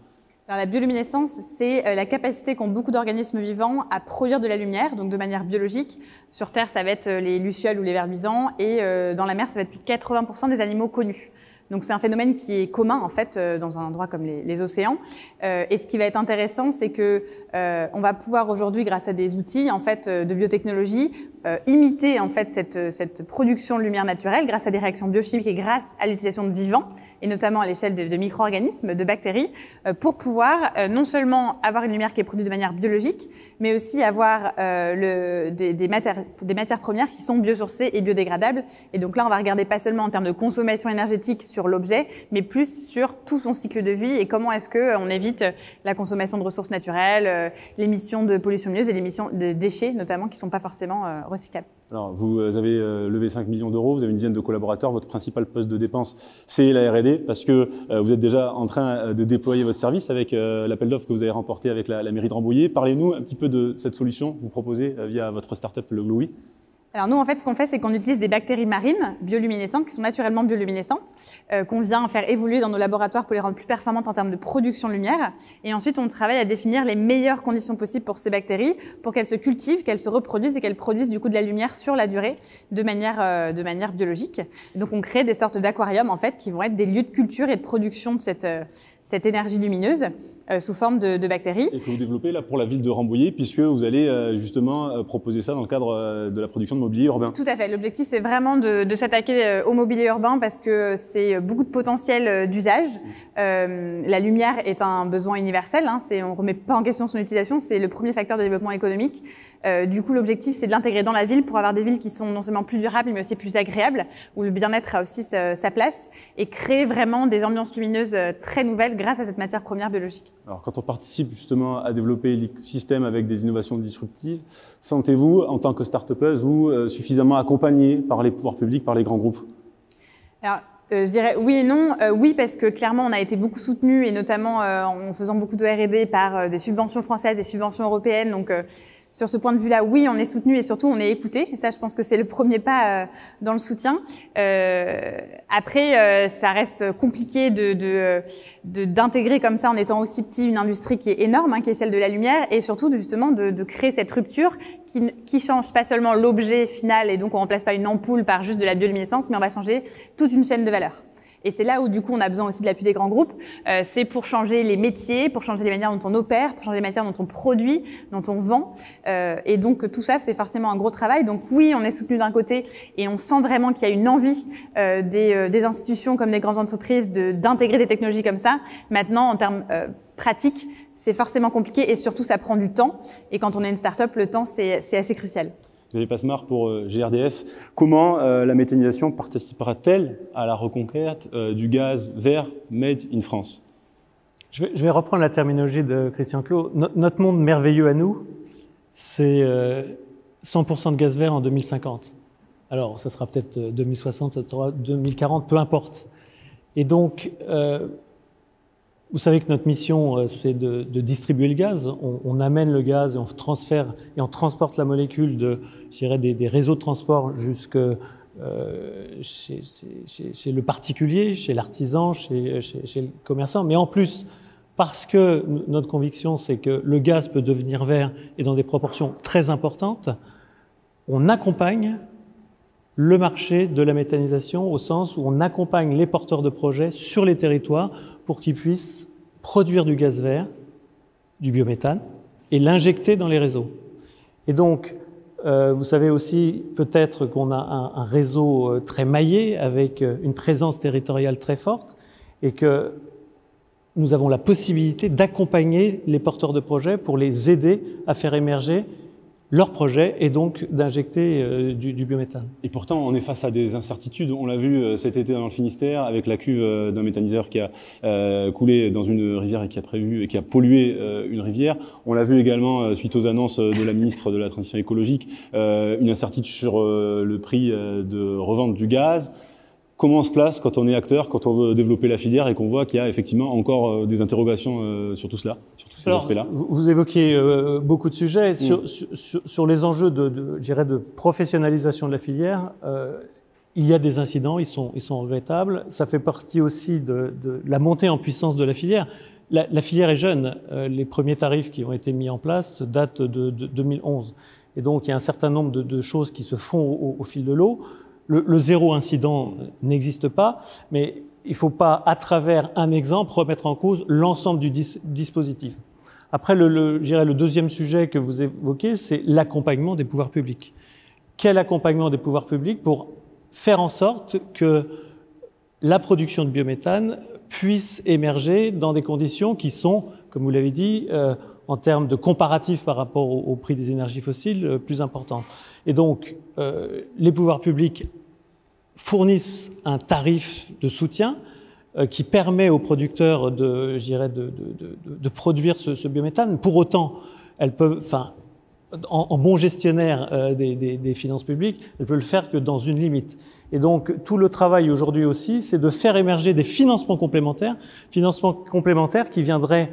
Alors, la bioluminescence, c'est la capacité qu'ont beaucoup d'organismes vivants à produire de la lumière, donc de manière biologique. Sur Terre, ça va être les lucioles ou les verbisants, et dans la mer, ça va être plus de 80% des animaux connus. Donc c'est un phénomène qui est commun en fait dans un endroit comme les océans. Et ce qui va être intéressant, c'est que on va pouvoir aujourd'hui, grâce à des outils en fait de biotechnologie, imiter en fait cette production de lumière naturelle grâce à des réactions biochimiques et grâce à l'utilisation de vivants, et notamment à l'échelle de micro-organismes, de bactéries, pour pouvoir non seulement avoir une lumière qui est produite de manière biologique, mais aussi avoir des matières premières qui sont biosourcées et biodégradables. Et donc là, on va regarder pas seulement en termes de consommation énergétique sur l'objet, mais plus sur tout son cycle de vie et comment est-ce qu'on évite la consommation de ressources naturelles, l'émission de pollution lumineuse et l'émission de déchets, notamment, qui ne sont pas forcément recyclables. Alors, vous avez levé 5 millions d'euros, vous avez une dizaine de collaborateurs. Votre principal poste de dépense, c'est la R&D, parce que vous êtes déjà en train de déployer votre service avec l'appel d'offres que vous avez remporté avec la mairie de Rambouillet. Parlez-nous un petit peu de cette solution que vous proposez via votre start-up, le GLOWI. Alors nous, en fait, ce qu'on fait, c'est qu'on utilise des bactéries marines bioluminescentes, qui sont naturellement bioluminescentes, qu'on vient faire évoluer dans nos laboratoires pour les rendre plus performantes en termes de production de lumière. Et ensuite, on travaille à définir les meilleures conditions possibles pour ces bactéries, pour qu'elles se cultivent, qu'elles se reproduisent et qu'elles produisent du coup de la lumière sur la durée de manière biologique. Et donc on crée des sortes d'aquariums, en fait, qui vont être des lieux de culture et de production de cette énergie lumineuse sous forme de bactéries. Et que vous développez là pour la ville de Rambouillet, puisque vous allez justement proposer ça dans le cadre de la production de mobilier urbain. Tout à fait. L'objectif, c'est vraiment de s'attaquer au mobilier urbain parce que c'est beaucoup de potentiel d'usage. La lumière est un besoin universel. On ne remet pas en question son utilisation. C'est le premier facteur de développement économique. Du coup, l'objectif, c'est de l'intégrer dans la ville pour avoir des villes qui sont non seulement plus durables, mais aussi plus agréables, où le bien-être a aussi sa place, et créer vraiment des ambiances lumineuses très nouvelles grâce à cette matière première biologique. Alors, quand on participe justement à développer l'écosystème avec des innovations disruptives, sentez-vous, en tant que start-upeuse, vous suffisamment accompagnée par les pouvoirs publics, par les grands groupes? Alors, je dirais oui et non. Oui, parce que clairement, on a été beaucoup soutenus, et notamment en faisant beaucoup de R&D par des subventions françaises et subventions européennes. Donc, sur ce point de vue-là, oui, on est soutenu et surtout on est écouté. Et ça, je pense que c'est le premier pas dans le soutien. Après, ça reste compliqué d'intégrer comme ça, en étant aussi petit, une industrie qui est énorme, qui est celle de la lumière, et surtout justement de créer cette rupture qui change pas seulement l'objet final, et donc on remplace pas une ampoule par juste de la bioluminescence, mais on va changer toute une chaîne de valeur. Et c'est là où, du coup, on a besoin aussi de l'appui des grands groupes. C'est pour changer les métiers, pour changer les manières dont on opère, pour changer les manières dont on produit, dont on vend. Et donc, tout ça, c'est forcément un gros travail. Donc, oui, on est soutenu d'un côté et on sent vraiment qu'il y a une envie des institutions comme des grandes entreprises d'intégrer des technologies comme ça. Maintenant, en termes pratiques, c'est forcément compliqué et surtout, ça prend du temps. Et quand on est une start-up, le temps, c'est assez crucial. Xavier Passemard pour GRDF. Comment la méthanisation participera-t-elle à la reconquête du gaz vert made in France? Je vais reprendre la terminologie de Christian Clot. Notre monde merveilleux à nous, c'est 100% de gaz vert en 2050. Alors, ça sera peut-être 2060, ça sera 2040, peu importe. Et donc, vous savez que notre mission, c'est de distribuer le gaz. On amène le gaz et on transfère et on transporte la molécule des réseaux de transport jusque chez le particulier, chez l'artisan, chez le commerçant. Mais en plus, parce que notre conviction, c'est que le gaz peut devenir vert et dans des proportions très importantes, on accompagne le marché de la méthanisation au sens où on accompagne les porteurs de projets sur les territoires pour qu'ils puissent produire du gaz vert, du biométhane, et l'injecter dans les réseaux. Et donc, Vous savez aussi peut-être qu'on a un réseau très maillé avec une présence territoriale très forte et que nous avons la possibilité d'accompagner les porteurs de projets pour les aider à faire émerger leur projet et donc d'injecter du biométhane. Et pourtant, on est face à des incertitudes. On l'a vu cet été dans le Finistère avec la cuve d'un méthaniseur qui a coulé dans une rivière et qui a pollué une rivière. On l'a vu également suite aux annonces de la ministre de la Transition écologique, une incertitude sur le prix de revente du gaz. Comment on se place quand on est acteur, quand on veut développer la filière et qu'on voit qu'il y a effectivement encore des interrogations sur tout cela, sur tous ces aspects-là? Vous évoquez beaucoup de sujets. Sur les enjeux je dirais de professionnalisation de la filière, il y a des incidents, ils sont regrettables. Ça fait partie aussi de la montée en puissance de la filière. La filière est jeune. Les premiers tarifs qui ont été mis en place datent de 2011. Et donc, il y a un certain nombre de choses qui se font au fil de l'eau. Le zéro incident n'existe pas, mais il ne faut pas, à travers un exemple, remettre en cause l'ensemble du dispositif. Après, je dirais le deuxième sujet que vous évoquez, c'est l'accompagnement des pouvoirs publics. Quel accompagnement des pouvoirs publics pour faire en sorte que la production de biométhane puisse émerger dans des conditions qui sont, comme vous l'avez dit, en termes de comparatif par rapport au prix des énergies fossiles, plus importantes. Et donc, les pouvoirs publics fournissent un tarif de soutien qui permet aux producteurs de produire ce biométhane. Pour autant, elles peuvent, en bon gestionnaire des finances publiques, elles peuvent le faire que dans une limite. Et donc, tout le travail aujourd'hui aussi, c'est de faire émerger des financements complémentaires qui viendraient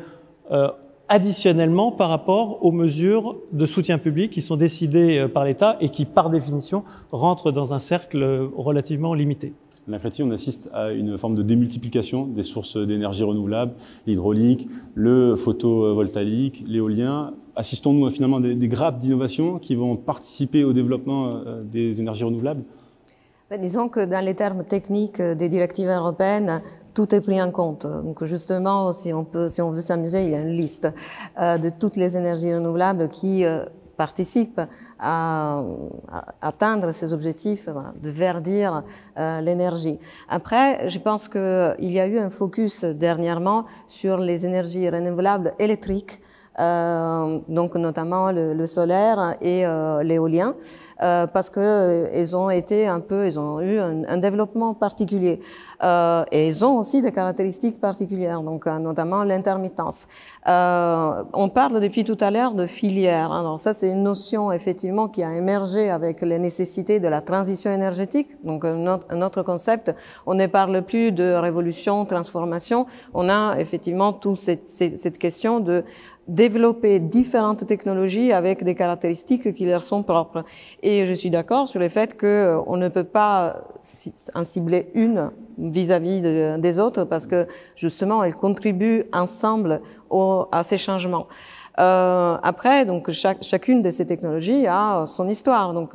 additionnellement par rapport aux mesures de soutien public qui sont décidées par l'État et qui, par définition, rentrent dans un cercle relativement limité. À Créteil, on assiste à une forme de démultiplication des sources d'énergie renouvelables, l'hydraulique, le photovoltaïque, l'éolien. Assistons-nous finalement à des grappes d'innovation qui vont participer au développement des énergies renouvelables? Disons que dans les termes techniques des directives européennes, tout est pris en compte. Donc justement, si on veut s'amuser, il y a une liste de toutes les énergies renouvelables qui participent à atteindre ces objectifs de verdir l'énergie. Après, je pense qu'il y a eu un focus dernièrement sur les énergies renouvelables électriques, donc notamment le solaire et l'éolien, parce que ils ont eu un développement particulier et ils ont aussi des caractéristiques particulières, donc notamment l'intermittence. On parle depuis tout à l'heure de filière. Alors ça, c'est une notion effectivement qui a émergé avec les nécessités de la transition énergétique. Donc un autre concept. On ne parle plus de révolution, transformation. On a effectivement toute cette question de développer différentes technologies avec des caractéristiques qui leur sont propres. Et je suis d'accord sur le fait qu'on ne peut pas en cibler une vis-à-vis des autres parce que justement elles contribuent ensemble à ces changements. Après, donc chacune de ces technologies a son histoire. Donc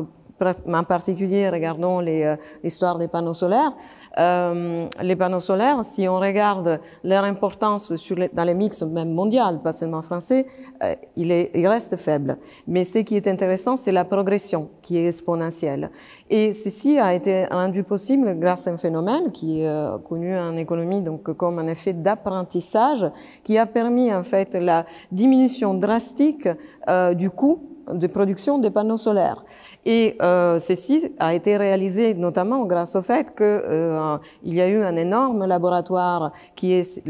en particulier, regardons l'histoire des panneaux solaires. Les panneaux solaires, si on regarde leur importance dans les mix même mondial, pas seulement français, il reste faible. Mais ce qui est intéressant, c'est la progression qui est exponentielle. Et ceci a été rendu possible grâce à un phénomène qui est connu en économie donc comme un effet d'apprentissage qui a permis en fait la diminution drastique du coût de production des panneaux solaires. Et ceci a été réalisé notamment grâce au fait que il y a eu un énorme laboratoire qui est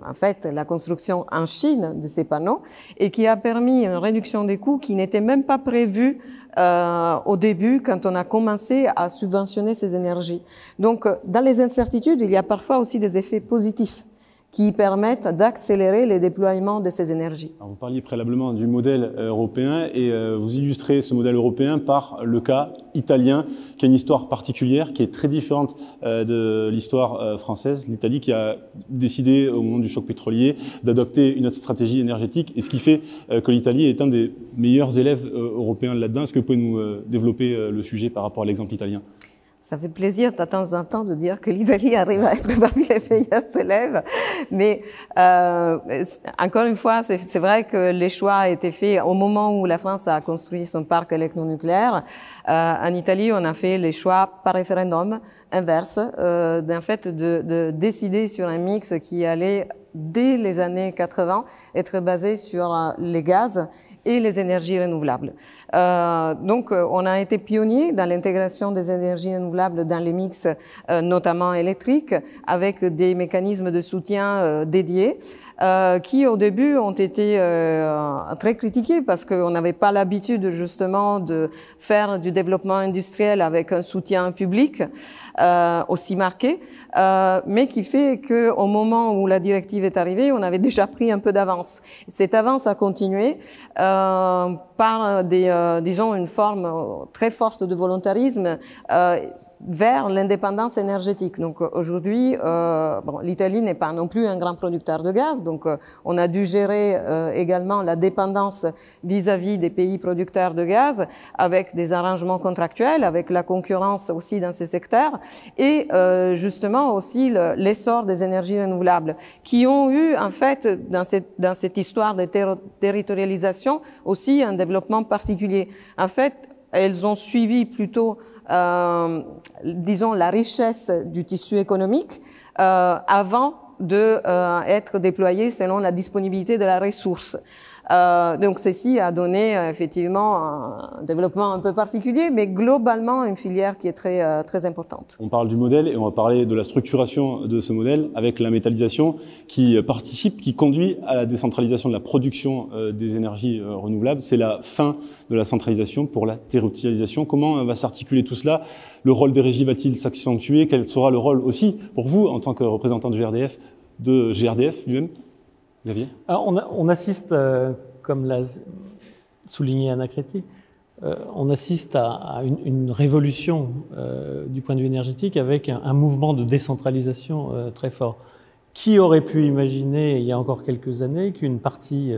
en fait la construction en Chine de ces panneaux et qui a permis une réduction des coûts qui n'était même pas prévue au début quand on a commencé à subventionner ces énergies. Donc dans les incertitudes, il y a parfois aussi des effets positifs qui permettent d'accélérer les déploiements de ces énergies. Alors vous parliez préalablement du modèle européen et vous illustrez ce modèle européen par le cas italien qui a une histoire particulière, qui est très différente de l'histoire française. L'Italie qui a décidé au moment du choc pétrolier d'adopter une autre stratégie énergétique et ce qui fait que l'Italie est un des meilleurs élèves européens là-dedans. Est-ce que vous pouvez nous développer le sujet par rapport à l'exemple italien ? Ça fait plaisir de temps en temps de dire que l'Italie arrive à être parmi les meilleurs élèves. Mais encore une fois, c'est vrai que les choix a été faits au moment où la France a construit son parc électronucléaire. En Italie, on a fait les choix par référendum inverse, d'un fait de décider sur un mix qui allait, dès les années 80, être basé sur les gaz et les énergies renouvelables. Donc, on a été pionniers dans l'intégration des énergies renouvelables dans les mix, notamment électriques, avec des mécanismes de soutien dédiés, qui au début ont été très critiqués parce qu'on n'avait pas l'habitude justement de faire du développement industriel avec un soutien public aussi marqué, mais qui fait qu'au moment où la directive est arrivée, on avait déjà pris un peu d'avance. Cette avance a continué par disons, une forme très forte de volontarisme vers l'indépendance énergétique. Donc aujourd'hui, bon, l'Italie n'est pas non plus un grand producteur de gaz, donc on a dû gérer également la dépendance vis-à-vis des pays producteurs de gaz avec des arrangements contractuels, avec la concurrence aussi dans ces secteurs et justement aussi l'essor des énergies renouvelables qui ont eu en fait dans cette histoire de territorialisation aussi un développement particulier. En fait, elles ont suivi plutôt disons, la richesse du tissu économique avant de être déployée selon la disponibilité de la ressource. Donc ceci a donné effectivement un développement un peu particulier, mais globalement une filière qui est très importante. On parle du modèle et on va parler de la structuration de ce modèle avec la métallisation qui participe, qui conduit à la décentralisation de la production des énergies renouvelables. C'est la fin de la centralisation pour la territorialisation. Comment va s'articuler tout cela? Le rôle des régies va-t-il s'accentuer? Quel sera le rôle aussi pour vous en tant que représentant du GRDF, de GRDF lui-même? Xavier? Alors on assiste, comme l'a souligné Anna Créti, on assiste à une révolution du point de vue énergétique avec un mouvement de décentralisation très fort. Qui aurait pu imaginer, il y a encore quelques années, qu'une partie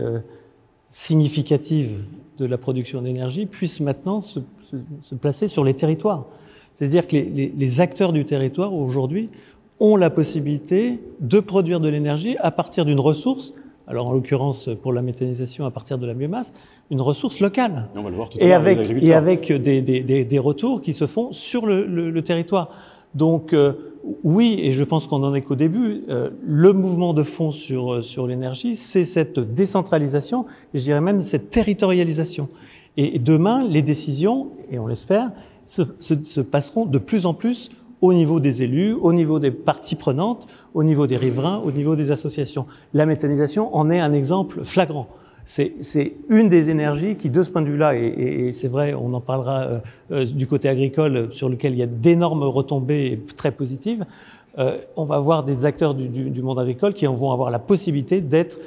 significative de la production d'énergie puisse maintenant se placer sur les territoires? C'est-à-dire que les acteurs du territoire, aujourd'hui, ont la possibilité de produire de l'énergie à partir d'une ressource, alors en l'occurrence pour la méthanisation à partir de la biomasse, une ressource locale. Et on va le voir tout à l'heure avec les agriculteurs. Et avec des retours qui se font sur le territoire. Donc oui, et je pense qu'on n'en est qu'au début, le mouvement de fond sur l'énergie, c'est cette décentralisation, et je dirais même cette territorialisation. Et demain, les décisions, et on l'espère, se passeront de plus en plus au niveau des élus, au niveau des parties prenantes, au niveau des riverains, au niveau des associations. La méthanisation en est un exemple flagrant. C'est une des énergies qui, de ce point de vue-là, et c'est vrai, on en parlera du côté agricole, sur lequel il y a d'énormes retombées très positives, on va avoir des acteurs du monde agricole qui vont avoir la possibilité d'être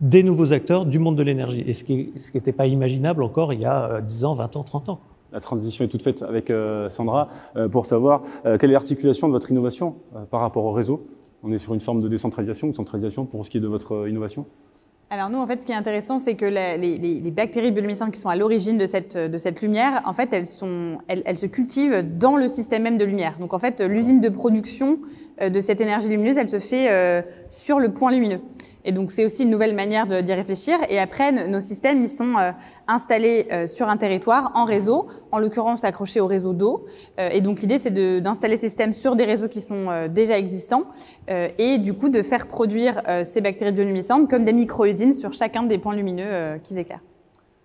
des nouveaux acteurs du monde de l'énergie, et ce qui n'était pas imaginable encore il y a 10 ans, 20 ans, 30 ans. La transition est toute faite avec Sandra pour savoir quelle est l'articulation de votre innovation par rapport au réseau. On est sur une forme de décentralisation ou de centralisation pour ce qui est de votre innovation? Alors nous, en fait, ce qui est intéressant, c'est que les bactéries bioluminescentes qui sont à l'origine de cette lumière, en fait, elles se cultivent dans le système même de lumière. Donc en fait, l'usine de production de cette énergie lumineuse, elle se fait sur le point lumineux. Et donc c'est aussi une nouvelle manière d'y réfléchir. Et après, nos systèmes, ils sont installés sur un territoire en réseau, en l'occurrence accrochés au réseau d'eau. Et donc l'idée, c'est d'installer ces systèmes sur des réseaux qui sont déjà existants et du coup de faire produire ces bactéries bioluminescentes comme des micro-usines sur chacun des points lumineux qu'ils éclairent.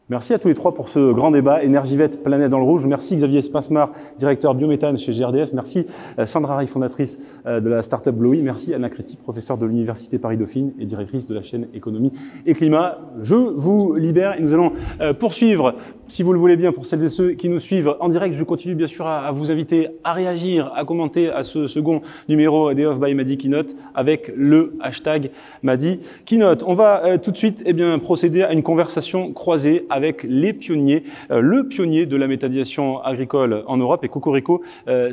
Merci à tous les trois pour ce grand débat. Energivet, planète dans le rouge. Merci Xavier Spasmar, directeur biométhane chez GRDF. Merci Sandra Ray, fondatrice de la start-up Blowy. Merci Anna Créti, professeure de l'Université Paris-Dauphine et directrice de la chaîne Économie et Climat. Je vous libère et nous allons poursuivre, si vous le voulez bien, pour celles et ceux qui nous suivent en direct. Je continue bien sûr à vous inviter à réagir, à commenter à ce second numéro des Off by Madi Keynote avec le hashtag Madi Keynote. On va tout de suite procéder à une conversation croisée avec les pionniers, le pionnier de la méthanisation agricole en Europe. Et Cocorico,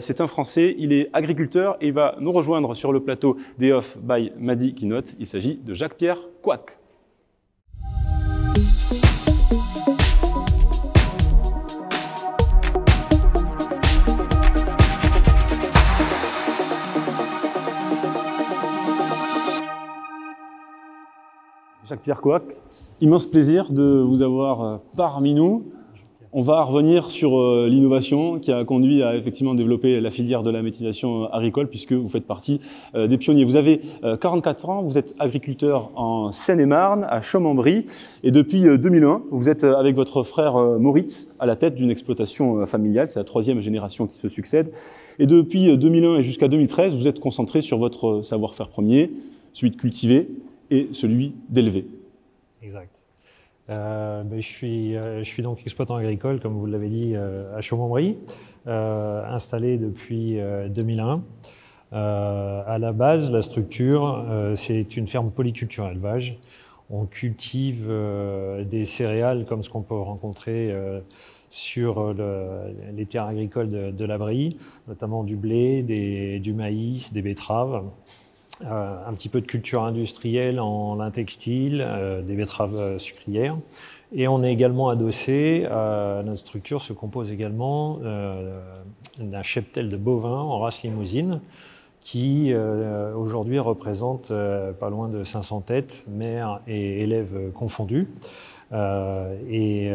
c'est un Français, il est agriculteur et il va nous rejoindre sur le plateau des Off by Madi Keynote. Il s'agit de Jacques-Pierre Couac. Pierre Coac, immense plaisir de vous avoir parmi nous. On va revenir sur l'innovation qui a conduit à effectivement développer la filière de la méthanisation agricole, puisque vous faites partie des pionniers. Vous avez 44 ans, vous êtes agriculteur en Seine-et-Marne, à Chaumes-en-Brie, et depuis 2001, vous êtes avec votre frère Moritz à la tête d'une exploitation familiale. C'est la 3e génération qui se succède. Et depuis 2001 et jusqu'à 2013, vous êtes concentré sur votre savoir-faire premier, celui de cultiver et celui d'élever. Exact. Je suis donc exploitant agricole, comme vous l'avez dit, à Chaumes-en-Brie, installé depuis 2001. À la base, la structure, c'est une ferme polyculture élevage. On cultive des céréales comme ce qu'on peut rencontrer sur les terres agricoles de la Brie, notamment du blé, du maïs, des betteraves. Un petit peu de culture industrielle en lin textile, des betteraves sucrières. Et on est également adossé, notre structure se compose également d'un cheptel de bovins en race limousine qui aujourd'hui représente pas loin de 500 têtes, mères et élèves confondus. C'est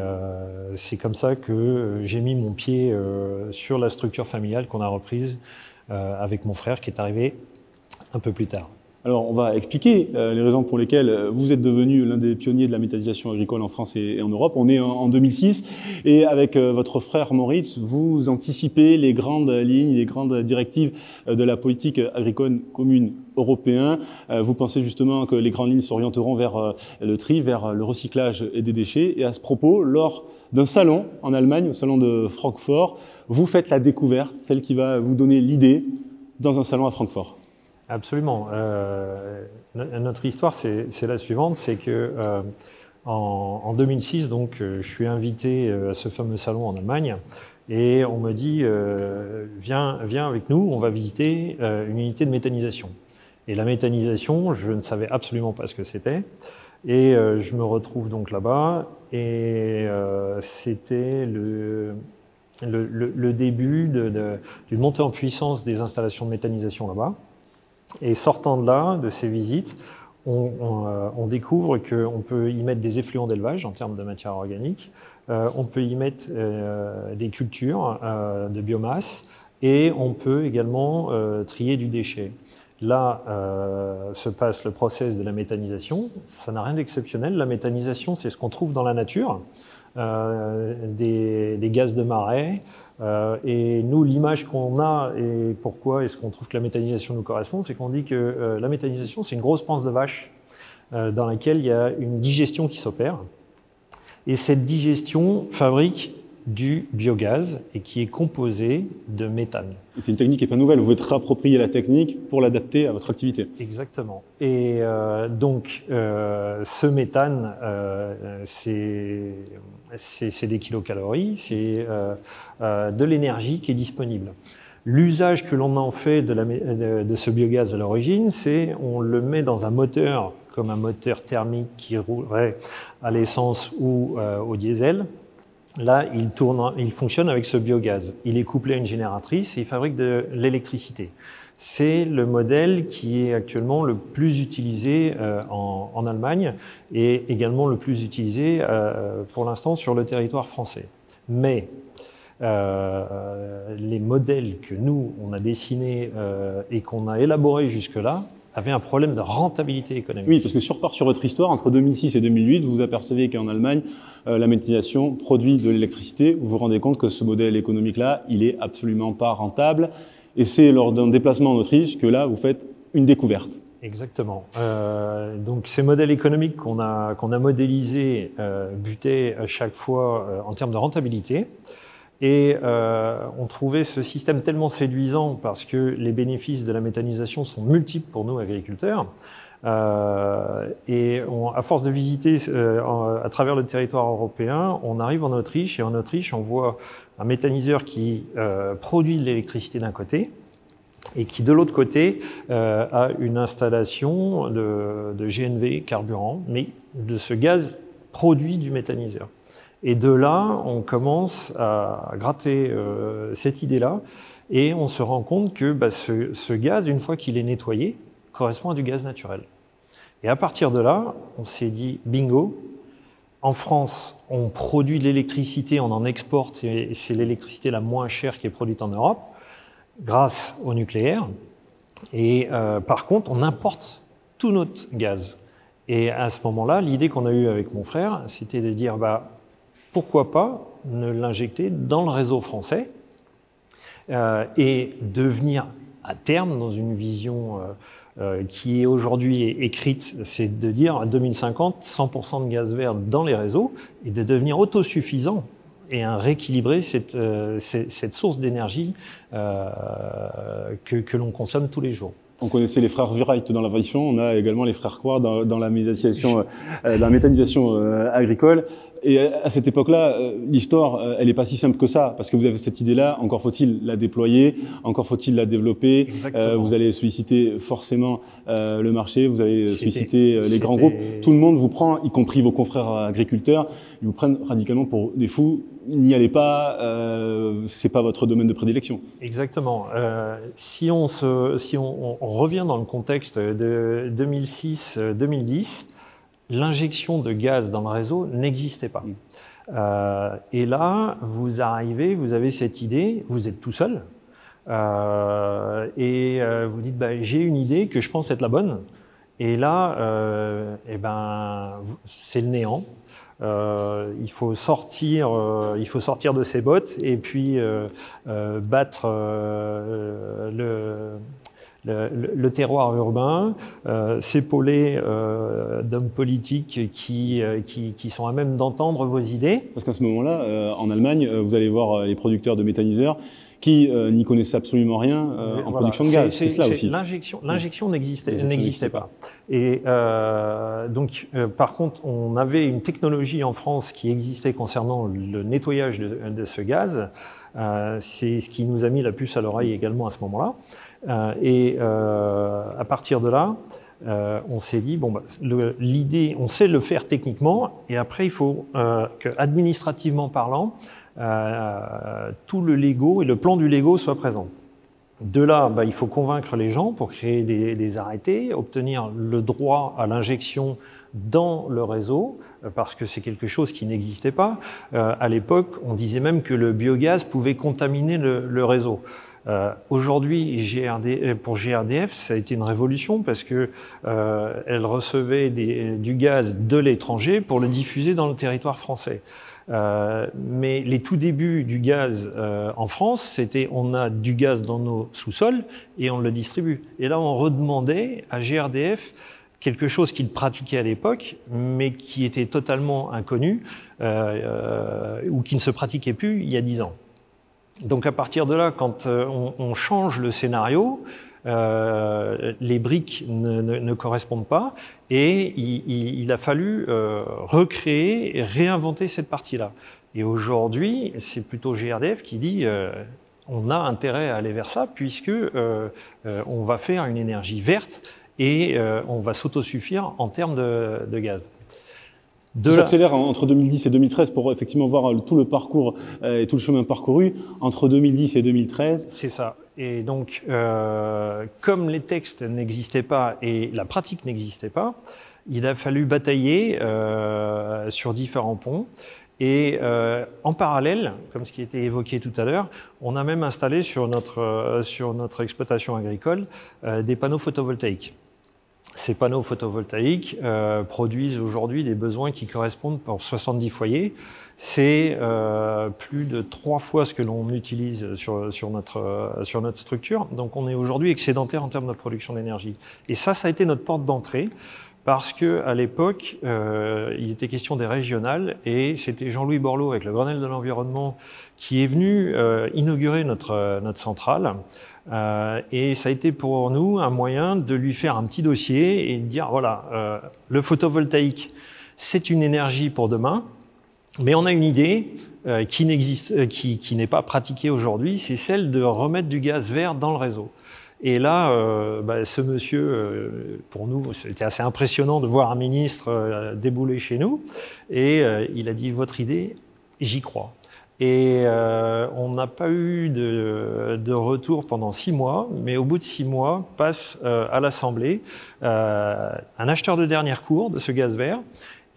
comme ça que j'ai mis mon pied sur la structure familiale qu'on a reprise avec mon frère qui est arrivé un peu plus tard. Alors, on va expliquer les raisons pour lesquelles vous êtes devenu l'un des pionniers de la méthanisation agricole en France et en Europe. On est en 2006 et avec votre frère Moritz, vous anticipez les grandes lignes, les grandes directives de la politique agricole commune européenne. Vous pensez justement que les grandes lignes s'orienteront vers le tri, vers le recyclage et des déchets. Et à ce propos, lors d'un salon en Allemagne, au salon de Francfort, vous faites la découverte, celle qui va vous donner l'idée dans un salon à Francfort. Absolument. Notre histoire, c'est la suivante, c'est que en 2006, donc, je suis invité à ce fameux salon en Allemagne et on me dit viens avec nous, on va visiter une unité de méthanisation. Et la méthanisation, je ne savais absolument pas ce que c'était. Et je me retrouve donc là-bas et c'était le début d'une montée en puissance des installations de méthanisation là-bas. Et sortant de là, de ces visites, on découvre qu'on peut y mettre des effluents d'élevage en termes de matière organique, on peut y mettre des cultures de biomasse et on peut également trier du déchet. Là se passe le process de la méthanisation. Ça n'a rien d'exceptionnel. La méthanisation, c'est ce qu'on trouve dans la nature, des gaz de marais. Et nous, l'image qu'on a et pourquoi est-ce qu'on trouve que la méthanisation nous correspond, c'est qu'on dit que la méthanisation, c'est une grosse panse de vache dans laquelle il y a une digestion qui s'opère. Et cette digestion fabrique du biogaz et qui est composé de méthane. C'est une technique qui n'est pas nouvelle, vous pouvez te réapproprier la technique pour l'adapter à votre activité. Exactement. Et donc, ce méthane, c'est des kilocalories, c'est de l'énergie qui est disponible. L'usage que l'on en fait de ce biogaz à l'origine, c'est on le met dans un moteur, comme un moteur thermique qui roulerait à l'essence ou au diesel. Là, il fonctionne avec ce biogaz. Il est couplé à une génératrice et il fabrique de l'électricité. C'est le modèle qui est actuellement le plus utilisé en Allemagne et également le plus utilisé pour l'instant sur le territoire français. Mais les modèles que nous, on a dessinés et qu'on a élaborés jusque-là, avait un problème de rentabilité économique. Oui, parce que si on repart sur votre histoire, entre 2006 et 2008, vous vous apercevez qu'en Allemagne, la méthanisation produit de l'électricité. Vous vous rendez compte que ce modèle économique-là, il est absolument pas rentable. Et c'est lors d'un déplacement en Autriche que là, vous faites une découverte. Exactement. Donc ces modèles économiques qu'on a modélisés butaient à chaque fois en termes de rentabilité. Et on trouvait ce système tellement séduisant parce que les bénéfices de la méthanisation sont multiples pour nous, agriculteurs. Et à force de visiter à travers le territoire européen, on arrive en Autriche. Et en Autriche, on voit un méthaniseur qui produit de l'électricité d'un côté et qui, de l'autre côté, a une installation de GNV carburant, mais de ce gaz produit du méthaniseur. Et de là, on commence à gratter cette idée-là et on se rend compte que ce gaz, une fois qu'il est nettoyé, correspond à du gaz naturel. Et à partir de là, on s'est dit, bingo, en France, on produit de l'électricité, on en exporte, et c'est l'électricité la moins chère qui est produite en Europe, grâce au nucléaire. Et par contre, on importe tout notre gaz. Et à ce moment-là, l'idée qu'on a eue avec mon frère, c'était de dire, pourquoi pas ne l'injecter dans le réseau français et devenir à terme, dans une vision qui est aujourd'hui écrite, c'est de dire à 2050, 100% de gaz vert dans les réseaux et de devenir autosuffisant et rééquilibrer cette source d'énergie que l'on consomme tous les jours. On connaissait les frères Wright dans l'aviation, on a également les frères Coire dans la méthanisation agricole. Et à cette époque-là, l'histoire, elle n'est pas si simple que ça, parce que vous avez cette idée-là, encore faut-il la déployer, encore faut-il la développer. Vous allez solliciter forcément le marché, vous allez solliciter les grands groupes. Tout le monde vous prend, y compris vos confrères agriculteurs, ils vous prennent radicalement pour des fous. N'y allez pas, c'est pas votre domaine de prédilection. Exactement. Si on revient dans le contexte de 2006-2010, l'injection de gaz dans le réseau n'existait pas. Et là, vous arrivez, vous avez cette idée, vous êtes tout seul, et vous dites, j'ai une idée que je pense être la bonne. Et là, c'est le néant. Il faut sortir de ses bottes et puis battre le terroir urbain, s'épauler d'hommes politiques qui sont à même d'entendre vos idées. Parce qu'à ce moment-là, en Allemagne, vous allez voir les producteurs de méthaniseurs qui n'y connaissaient absolument rien en production de gaz. C'est cela aussi. L'injection n'existait pas. Et donc, par contre, on avait une technologie en France qui existait concernant le nettoyage de ce gaz. C'est ce qui nous a mis la puce à l'oreille également à ce moment-là. À partir de là, on s'est dit, l'idée, on sait le faire techniquement, et après, il faut que, administrativement parlant, tout le Lego et le plan du Lego soit présent. De là, il faut convaincre les gens pour créer des arrêtés, obtenir le droit à l'injection dans le réseau, parce que c'est quelque chose qui n'existait pas. À l'époque, on disait même que le biogaz pouvait contaminer le réseau. Aujourd'hui, pour GRDF, ça a été une révolution parce que elle recevait du gaz de l'étranger pour le diffuser dans le territoire français. Mais les tout débuts du gaz en France, c'était on a du gaz dans nos sous-sols et on le distribue. Et là, on redemandait à GRDF quelque chose qu'il pratiquait à l'époque, mais qui était totalement inconnu ou qui ne se pratiquait plus il y a 10 ans. Donc à partir de là, quand on change le scénario, les briques ne correspondent pas et il a fallu recréer et réinventer cette partie-là. Et aujourd'hui, c'est plutôt GRDF qui dit on a intérêt à aller vers ça puisque on va faire une énergie verte et on va s'autosuffire en termes de gaz. Tout s'accélère entre 2010 et 2013 pour effectivement voir tout le parcours et tout le chemin parcouru entre 2010 et 2013. C'est ça. Et donc, comme les textes n'existaient pas et la pratique n'existait pas, il a fallu batailler sur différents ponts. Et en parallèle, comme ce qui était évoqué tout à l'heure, on a même installé sur notre exploitation agricole des panneaux photovoltaïques. Ces panneaux photovoltaïques produisent aujourd'hui des besoins qui correspondent pour 70 foyers. C'est plus de 3 fois ce que l'on utilise sur notre structure. Donc on est aujourd'hui excédentaire en termes de production d'énergie. Et ça a été notre porte d'entrée parce qu'à l'époque, il était question des régionales et c'était Jean-Louis Borloo avec le Grenelle de l'environnement qui est venu inaugurer notre centrale. Et ça a été pour nous un moyen de lui faire un petit dossier et de dire voilà, le photovoltaïque, c'est une énergie pour demain, mais on a une idée qui n'est pas pratiquée aujourd'hui, c'est celle de remettre du gaz vert dans le réseau. Et là, ce monsieur, pour nous, c'était assez impressionnant de voir un ministre débouler chez nous, et il a dit votre idée, j'y crois. Et on n'a pas eu de retour pendant 6 mois, mais au bout de 6 mois, passe à l'Assemblée un acheteur de dernière cour de ce gaz vert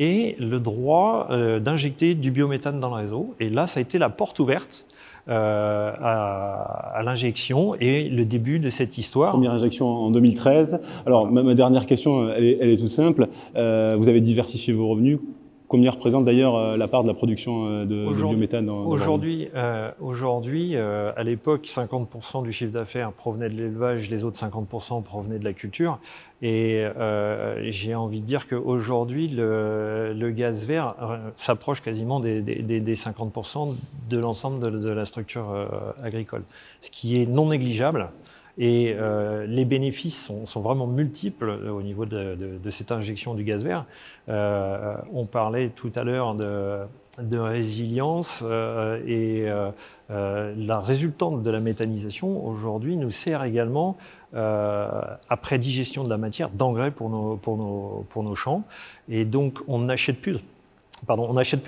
et le droit d'injecter du biométhane dans le réseau. Et là, ça a été la porte ouverte à l'injection et le début de cette histoire. Première injection en 2013. Alors, ma dernière question, elle est toute simple. Vous avez diversifié vos revenus. Combien représente d'ailleurs la part de la production de biométhane dans Aujourd'hui, à l'époque, 50% du chiffre d'affaires provenait de l'élevage, les autres 50% provenaient de la culture. Et j'ai envie de dire qu'aujourd'hui, le gaz vert s'approche quasiment des 50% de l'ensemble de la structure agricole, ce qui est non négligeable. Et les bénéfices sont vraiment multiples au niveau de cette injection du gaz vert. On parlait tout à l'heure de résilience et la résultante de la méthanisation aujourd'hui nous sert également, après digestion de la matière, d'engrais pour nos champs. Et donc on n'achète plus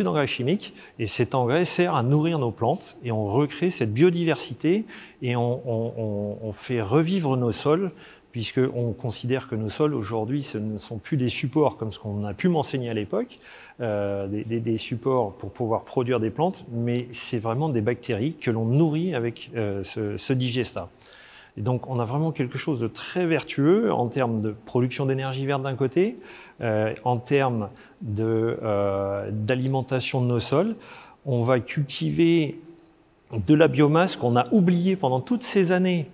d'engrais chimiques et cet engrais sert à nourrir nos plantes et on recrée cette biodiversité et on fait revivre nos sols puisqu'on considère que nos sols aujourd'hui ce ne sont plus des supports comme ce qu'on a pu m'enseigner à l'époque, des supports pour pouvoir produire des plantes, mais c'est vraiment des bactéries que l'on nourrit avec ce digestat. Et donc on a vraiment quelque chose de très vertueux en termes de production d'énergie verte d'un côté, en termes d'alimentation de nos sols. On va cultiver de la biomasse qu'on a oubliée pendant toutes ces années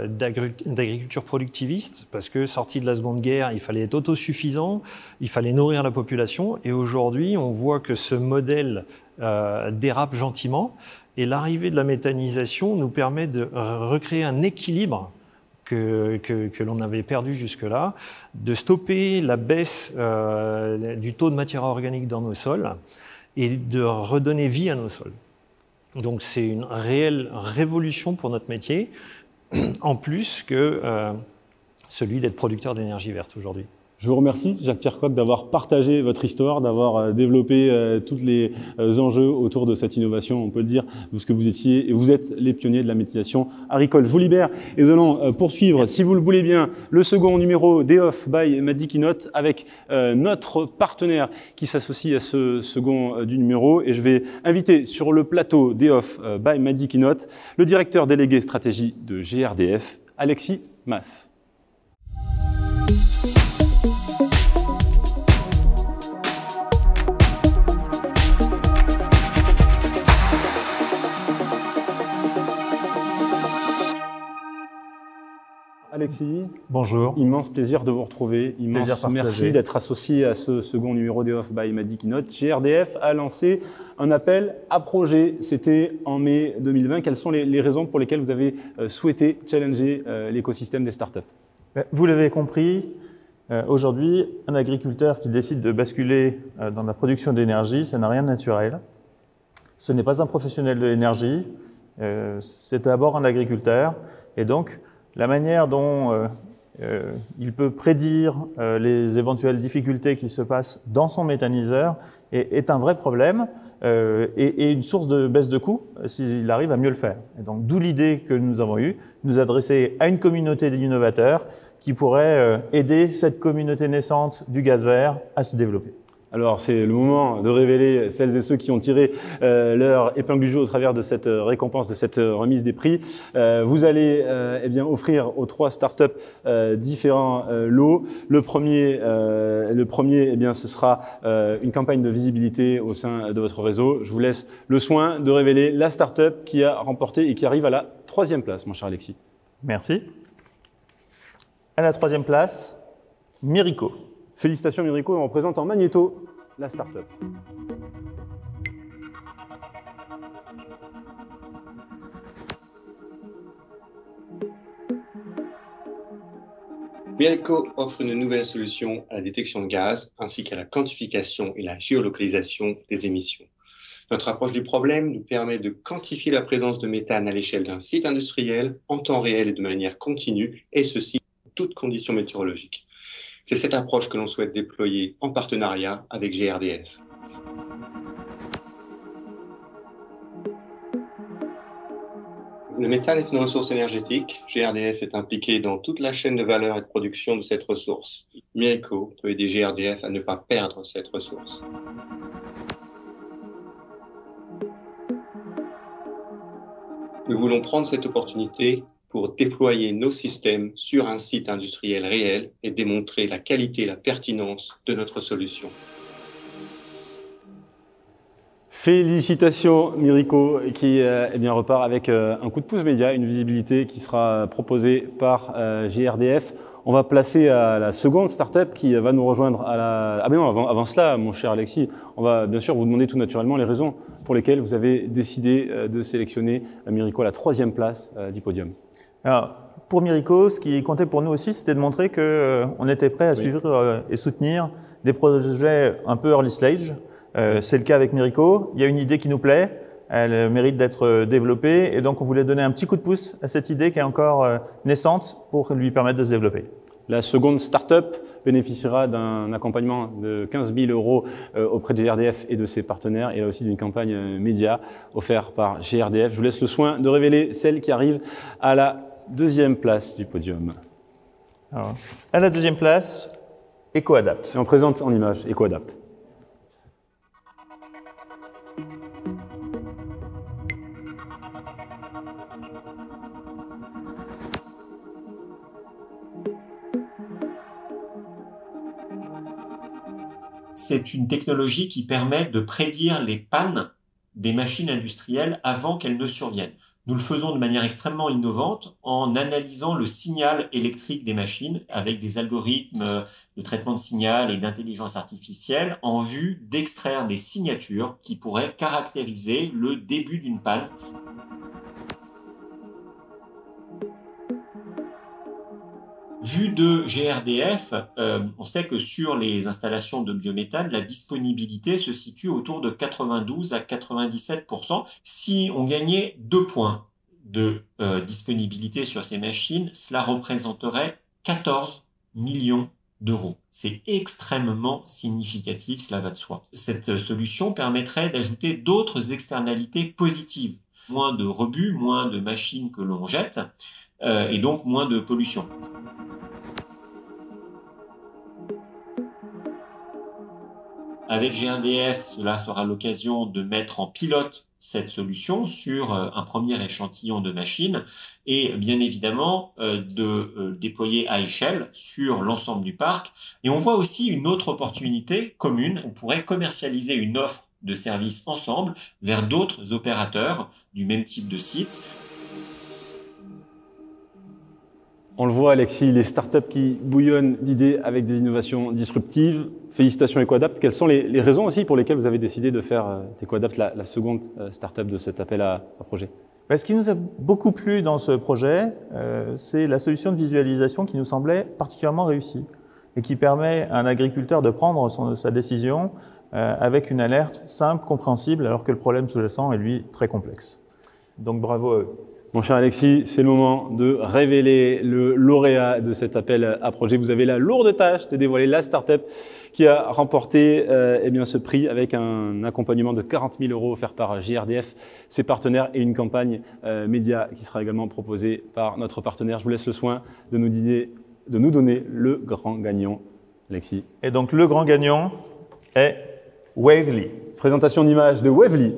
d'agriculture productiviste, parce que sorti de la Seconde Guerre, il fallait être autosuffisant, il fallait nourrir la population. Et aujourd'hui, on voit que ce modèle dérape gentiment. Et l'arrivée de la méthanisation nous permet de recréer un équilibre que l'on avait perdu jusque-là, de stopper la baisse du taux de matière organique dans nos sols et de redonner vie à nos sols. Donc c'est une réelle révolution pour notre métier, en plus que celui d'être producteur d'énergie verte aujourd'hui. Je vous remercie, Jacques-Pierre Coq, d'avoir partagé votre histoire, d'avoir développé tous les enjeux autour de cette innovation, on peut le dire, ce que vous étiez, et vous êtes les pionniers de la méthanisation agricole. Je vous libère et nous allons poursuivre, si vous le voulez bien, le second numéro d'EOF by Mady Keynote avec notre partenaire qui s'associe à ce second du numéro. Et je vais inviter sur le plateau d'EOF by Mady Keynote le directeur délégué stratégie de GRDF, Alexis Mas. Alexis, bonjour. Immense plaisir de vous retrouver. Immense merci d'être associé à ce second numéro d'EOF by Mady Keynote. GRDF a lancé un appel à projet. C'était en mai 2020. Quelles sont les raisons pour lesquelles vous avez souhaité challenger l'écosystème des startups? Vous l'avez compris, aujourd'hui, un agriculteur qui décide de basculer dans la production d'énergie, ça n'a rien de naturel. Ce n'est pas un professionnel de l'énergie, c'est d'abord un agriculteur. Et donc, la manière dont il peut prédire les éventuelles difficultés qui se passent dans son méthaniseur est un vrai problème et une source de baisse de coûts s'il arrive à mieux le faire. Et donc, d'où l'idée que nous avons eue, nous adresser à une communauté d'innovateurs qui pourrait aider cette communauté naissante du gaz vert à se développer. Alors, c'est le moment de révéler celles et ceux qui ont tiré leur épingle du jeu au travers de cette récompense, de cette remise des prix. Vous allez eh bien, offrir aux 3 startups différents lots. Le premier eh bien, ce sera une campagne de visibilité au sein de votre réseau. Je vous laisse le soin de révéler la startup qui a remporté et qui arrive à la 3e place, mon cher Alexis. Merci. À la 3e place, Mirico. Félicitations Mirico, on représente en magnéto la start-up. Mirico offre une nouvelle solution à la détection de gaz ainsi qu'à la quantification et la géolocalisation des émissions. Notre approche du problème nous permet de quantifier la présence de méthane à l'échelle d'un site industriel en temps réel et de manière continue, et ceci en toutes conditions météorologiques. C'est cette approche que l'on souhaite déployer en partenariat avec GRDF. Le méthane est une ressource énergétique. GRDF est impliqué dans toute la chaîne de valeur et de production de cette ressource. Mirico peut aider GRDF à ne pas perdre cette ressource. Nous voulons prendre cette opportunité pour déployer nos systèmes sur un site industriel réel et démontrer la qualité et la pertinence de notre solution. Félicitations Mirico qui repart avec un coup de pouce média, une visibilité qui sera proposée par GRDF. On va placer à la seconde startup qui va nous rejoindre à la... Ah mais non, avant cela, mon cher Alexis, on va bien sûr vous demander tout naturellement les raisons pour lesquelles vous avez décidé de sélectionner Mirico à la 3e place du podium. Alors, pour Mirico, ce qui comptait pour nous aussi, c'était de montrer qu'on était prêt à suivre et soutenir des projets un peu early stage. C'est le cas avec Mirico. Il y a une idée qui nous plaît, elle mérite d'être développée et donc on voulait donner un petit coup de pouce à cette idée qui est encore naissante pour lui permettre de se développer. La seconde start-up bénéficiera d'un accompagnement de 15 000 € auprès de GRDF et de ses partenaires et là aussi d'une campagne média offerte par GRDF. Je vous laisse le soin de révéler celle qui arrive à la 2e place du podium. Alors, à la 2e place, EcoAdapt. Et on présente en image EcoAdapt. C'est une technologie qui permet de prédire les pannes des machines industrielles avant qu'elles ne surviennent. Nous le faisons de manière extrêmement innovante en analysant le signal électrique des machines avec des algorithmes de traitement de signal et d'intelligence artificielle en vue d'extraire des signatures qui pourraient caractériser le début d'une panne. Vu de GRDF, on sait que sur les installations de biométhane, la disponibilité se situe autour de 92 à 97%. Si on gagnait 2 points de disponibilité sur ces machines, cela représenterait 14 millions d'euros. C'est extrêmement significatif, cela va de soi. Cette solution permettrait d'ajouter d'autres externalités positives. Moins de rebut, moins de machines que l'on jette, et donc moins de pollution. Avec GRDF, cela sera l'occasion de mettre en pilote cette solution sur un premier échantillon de machines et bien évidemment de déployer à échelle sur l'ensemble du parc. Et on voit aussi une autre opportunité commune. On pourrait commercialiser une offre de services ensemble vers d'autres opérateurs du même type de site. On le voit, Alexis, les startups qui bouillonnent d'idées avec des innovations disruptives. Félicitations EcoAdapt. Quelles sont les raisons aussi pour lesquelles vous avez décidé de faire EcoAdapt la seconde startup de cet appel à projet? Ce qui nous a beaucoup plu dans ce projet, c'est la solution de visualisation qui nous semblait particulièrement réussie et qui permet à un agriculteur de prendre sa décision avec une alerte simple, compréhensible, alors que le problème sous-jacent est, lui, très complexe. Donc bravo à eux. Mon cher Alexis, c'est le moment de révéler le lauréat de cet appel à projet. Vous avez la lourde tâche de dévoiler la start-up qui a remporté ce prix avec un accompagnement de 40 000 € offert par GRDF, ses partenaires et une campagne média qui sera également proposée par notre partenaire. Je vous laisse le soin de nous donner le grand gagnant, Alexis. Et donc le grand gagnant est Wavely. Présentation d'image de Wavely.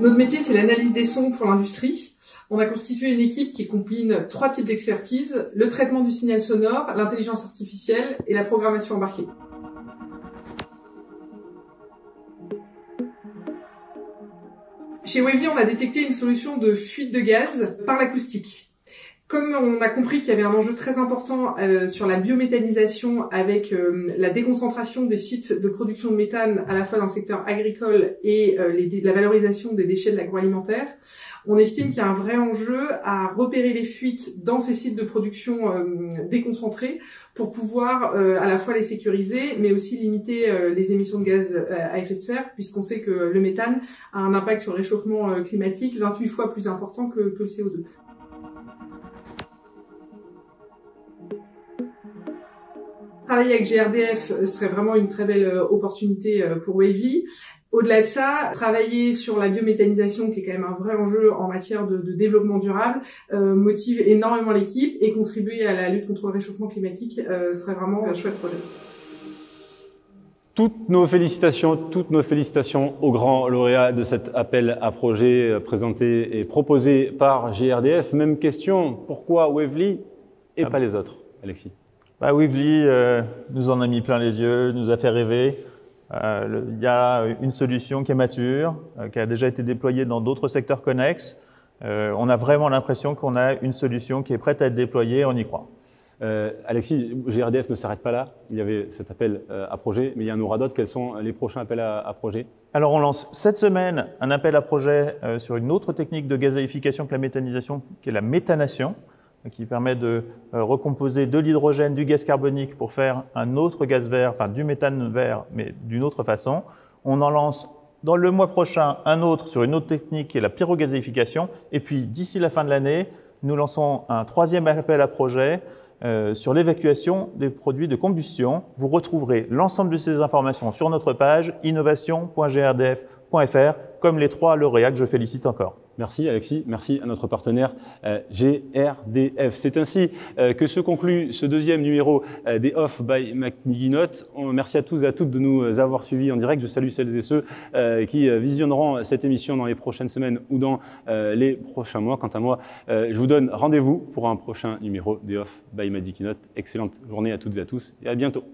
Notre métier, c'est l'analyse des sons pour l'industrie. On a constitué une équipe qui combine 3 types d'expertise, le traitement du signal sonore, l'intelligence artificielle et la programmation embarquée. Chez Wavely, on a détecté une solution de fuite de gaz par l'acoustique. Comme on a compris qu'il y avait un enjeu très important sur la biométhanisation avec la déconcentration des sites de production de méthane à la fois dans le secteur agricole et la valorisation des déchets de l'agroalimentaire, on estime qu'il y a un vrai enjeu à repérer les fuites dans ces sites de production déconcentrés pour pouvoir à la fois les sécuriser mais aussi limiter les émissions de gaz à effet de serre puisqu'on sait que le méthane a un impact sur le réchauffement climatique 28 fois plus important que le CO2. Travailler avec GRDF serait vraiment une très belle opportunité pour Wavy. Au-delà de ça, travailler sur la biométhanisation, qui est quand même un vrai enjeu en matière de développement durable, motive énormément l'équipe, et contribuer à la lutte contre le réchauffement climatique serait vraiment un chouette projet. Toutes nos félicitations aux grands lauréats de cet appel à projet présenté et proposé par GRDF. Même question, pourquoi Wavely et pas les autres, Alexis? Wavely nous en a mis plein les yeux, nous a fait rêver. Il y a une solution qui est mature, qui a déjà été déployée dans d'autres secteurs connexes. On a vraiment l'impression qu'on a une solution qui est prête à être déployée, on y croit. Alexis, GRDF ne s'arrête pas là. Il y avait cet appel à projet, mais il y en aura d'autres. Quels sont les prochains appels à projet? Alors on lance cette semaine un appel à projet sur une autre technique de gazéification que la méthanisation, qui est la méthanation, qui permet de recomposer de l'hydrogène, du gaz carbonique pour faire un autre gaz vert, enfin du méthane vert, mais d'une autre façon. On en lance dans le mois prochain un autre sur une autre technique qui est la pyrogazéification. Et puis d'ici la fin de l'année, nous lançons un troisième appel à projet sur l'évacuation des produits de combustion. Vous retrouverez l'ensemble de ces informations sur notre page innovation.grdf.fr, comme les 3 lauréats que je félicite encore. Merci Alexis, merci à notre partenaire GRDF. C'est ainsi que se conclut ce deuxième numéro des Off by McNeilly. Merci à tous et à toutes de nous avoir suivis en direct. Je salue celles et ceux qui visionneront cette émission dans les prochaines semaines ou dans les prochains mois. Quant à moi, je vous donne rendez-vous pour un prochain numéro des Off by McNeilly. Excellente journée à toutes et à tous et à bientôt.